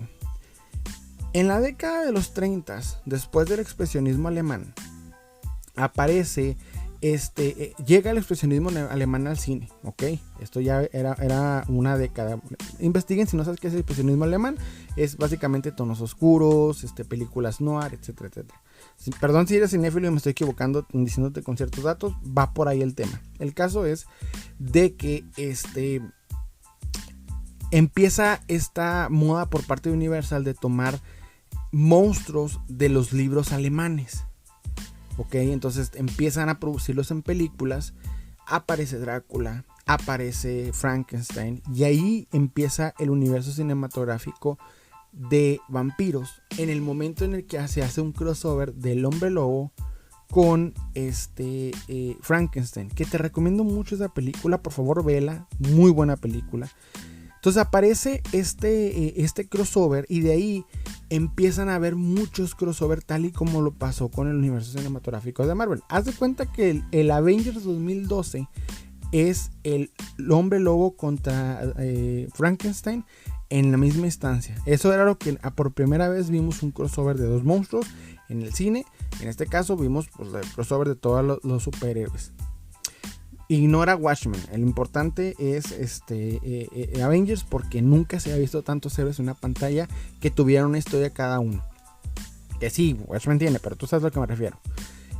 En la década de los 30, después del expresionismo alemán, aparece llega el expresionismo alemán al cine, ¿ok? Esto ya era una década. Investiguen si no sabes qué es el expresionismo alemán. Es básicamente tonos oscuros, películas noir, etcétera, etcétera. Perdón si eres cinéfilo y me estoy equivocando diciéndote con ciertos datos, va por ahí el tema. El caso es de que empieza esta moda por parte de Universal de tomar monstruos de los libros alemanes. Ok, entonces empiezan a producirlos en películas. Aparece Drácula, aparece Frankenstein, y ahí empieza el universo cinematográfico de vampiros, en el momento en el que se hace un crossover del Hombre Lobo con Frankenstein, que te recomiendo mucho esa película, por favor vela, muy buena película. Entonces aparece este crossover, y de ahí empiezan a haber muchos crossover, tal y como lo pasó con el universo cinematográfico de Marvel. Haz de cuenta que el Avengers 2012 es el Hombre Lobo contra Frankenstein en la misma instancia. Eso era lo que por primera vez vimos, un crossover de dos monstruos en el cine. En este caso vimos pues, el crossover de todos los superhéroes. Ignora Watchmen. El importante es Avengers, porque nunca se ha visto tantos héroes en una pantalla que tuvieran una historia cada uno. Que sí, Watchmen tiene, pero tú sabes a lo que me refiero.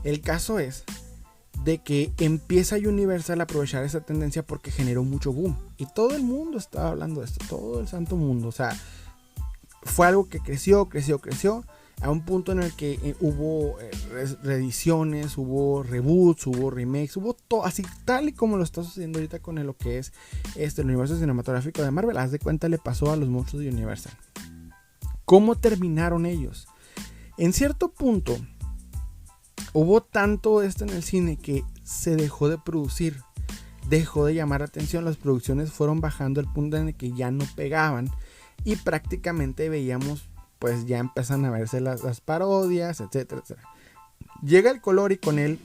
El caso es de que empieza Universal a aprovechar esa tendencia porque generó mucho boom. Y todo el mundo estaba hablando de esto, todo el santo mundo. O sea, fue algo que creció. A un punto en el que hubo reediciones, hubo reboots, hubo remakes, hubo todo así, tal y como lo está sucediendo ahorita con lo que es el universo cinematográfico de Marvel. Haz de cuenta, le pasó a los monstruos de Universal. ¿Cómo terminaron ellos? En cierto punto, hubo tanto en el cine que se dejó de producir, dejó de llamar atención, las producciones fueron bajando al punto en el que ya no pegaban, y prácticamente veíamos, pues ya empiezan a verse las parodias, etcétera, etcétera. Llega el color y con él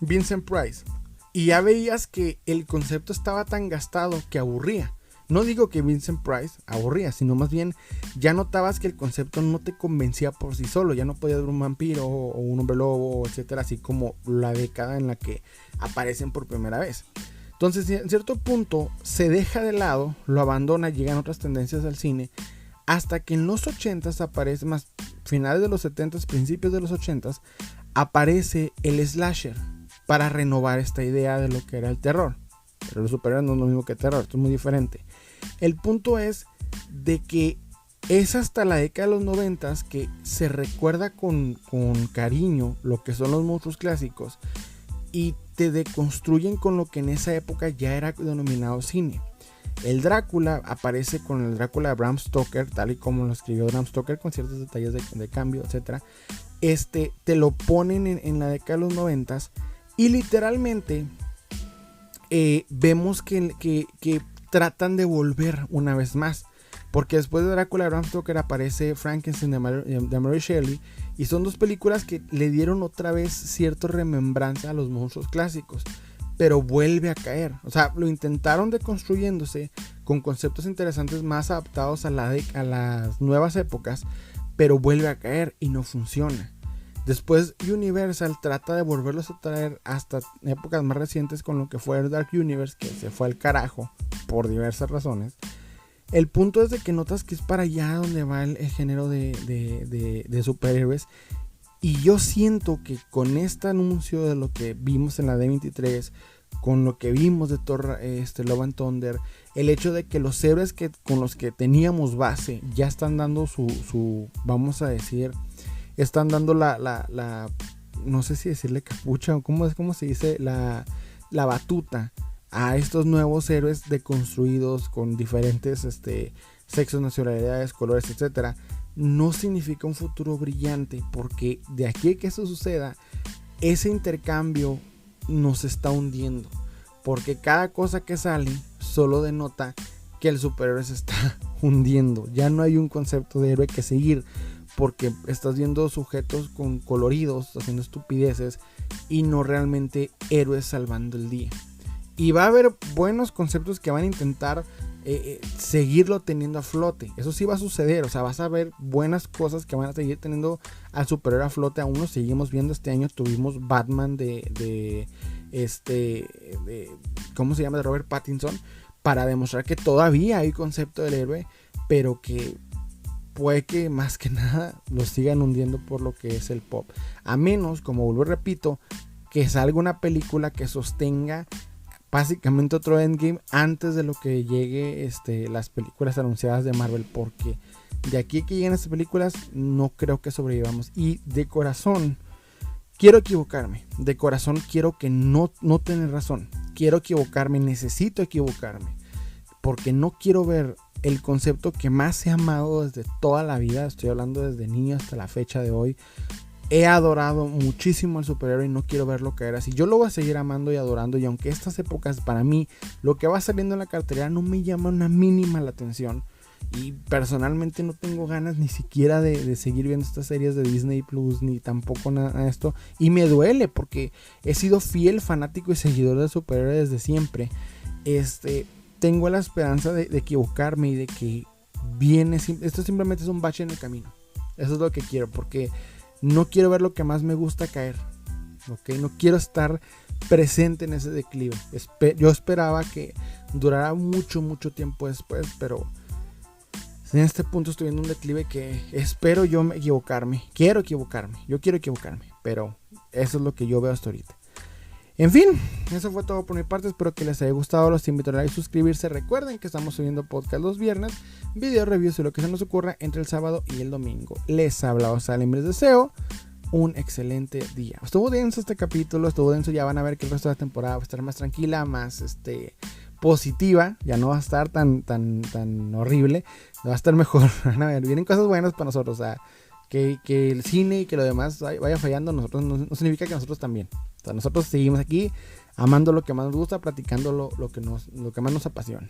Vincent Price, y ya veías que el concepto estaba tan gastado que aburría. No digo que Vincent Price aburría, sino más bien ya notabas que el concepto no te convencía por sí solo. Ya no podía ver un vampiro o un hombre lobo, etcétera, así como la década en la que aparecen por primera vez. Entonces, en cierto punto se deja de lado, lo abandona, llegan otras tendencias al cine, hasta que en los 80s aparece, más finales de los 70s, principios de los 80s, aparece el slasher para renovar esta idea de lo que era el terror. Pero los superhéroes no es lo mismo que terror, esto es muy diferente. El punto es de que es hasta la década de los 90s que se recuerda con cariño lo que son los monstruos clásicos, y te deconstruyen con lo que en esa época ya era denominado cine. El Drácula aparece con el Drácula de Bram Stoker, tal y como lo escribió Bram Stoker, con ciertos detalles de cambio, etc. Te lo ponen en la década de los 90s, y literalmente vemos que tratan de volver una vez más. Porque después de Drácula de Bram Stoker aparece Frankenstein de Mary Shelley. Y son dos películas que le dieron otra vez cierta remembranza a los monstruos clásicos. Pero vuelve a caer. O sea, lo intentaron deconstruyéndose con conceptos interesantes más adaptados a las nuevas épocas. Pero vuelve a caer y no funciona. Después Universal trata de volverlos a traer hasta épocas más recientes con lo que fue el Dark Universe, que se fue al carajo por diversas razones. El punto es de que notas que es para allá donde va el género de superhéroes. Y yo siento que con este anuncio de lo que vimos en la D23, con lo que vimos de Thor, Love and Thunder, el hecho de que los héroes con los que teníamos base ya están dando su vamos a decir, están dando la no sé si decirle capucha o cómo se dice, la batuta a estos nuevos héroes deconstruidos con diferentes sexos, nacionalidades, colores, etcétera, no significa un futuro brillante, porque de aquí a que eso suceda, ese intercambio nos está hundiendo, porque cada cosa que sale solo denota que el superhéroe se está hundiendo. Ya no hay un concepto de héroe que seguir, porque estás viendo sujetos con coloridos haciendo estupideces y no realmente héroes salvando el día. Y va a haber buenos conceptos que van a intentar seguirlo teniendo a flote. Eso sí va a suceder. O sea, vas a ver buenas cosas que van a seguir teniendo al superhéroe a flote. Aún lo seguimos viendo. Este año tuvimos Batman de ¿cómo se llama? De Robert Pattinson. Para demostrar que todavía hay concepto del héroe. Pero que puede que más que nada lo sigan hundiendo por lo que es el pop. A menos, como vuelvo y repito, que salga una película que sostenga básicamente otro Endgame antes de lo que llegue las películas anunciadas de Marvel, porque de aquí a que lleguen estas películas no creo que sobrevivamos. Y de corazón quiero equivocarme, de corazón quiero que no tener razón, quiero equivocarme, necesito equivocarme, porque no quiero ver el concepto que más he amado desde toda la vida. Estoy hablando desde niño hasta la fecha de hoy. He adorado muchísimo al superhéroe y no quiero verlo caer así. Yo lo voy a seguir amando y adorando, y aunque estas épocas para mí lo que va saliendo en la cartelera no me llama una mínima la atención, y personalmente no tengo ganas ni siquiera de seguir viendo estas series de Disney Plus, ni tampoco nada de esto, y me duele porque he sido fiel fanático y seguidor de superhéroes desde siempre. Tengo la esperanza de equivocarme y de que esto simplemente es un bache en el camino. Eso es lo que quiero, porque no quiero ver lo que más me gusta caer, ¿ok? No quiero estar presente en ese declive. Yo esperaba que durara mucho tiempo después, pero en este punto estoy viendo un declive que espero yo equivocarme. Yo quiero equivocarme, pero eso es lo que yo veo hasta ahorita. En fin, eso fue todo por mi parte. Espero que les haya gustado. Los invito a like y suscribirse. Recuerden que estamos subiendo podcast los viernes, video reviews y lo que se nos ocurra entre el sábado y el domingo. Les habla Osalim, les deseo un excelente día. Estuvo denso este capítulo, estuvo denso. Ya van a ver que el resto de la temporada va a estar más tranquila, más positiva. Ya no va a estar tan horrible, va a estar mejor. Van a ver, vienen cosas buenas para nosotros. O sea, que el cine y que lo demás vaya fallando, nosotros no significa que nosotros también. O sea, nosotros seguimos aquí amando lo que más nos gusta, platicando lo que más nos apasiona.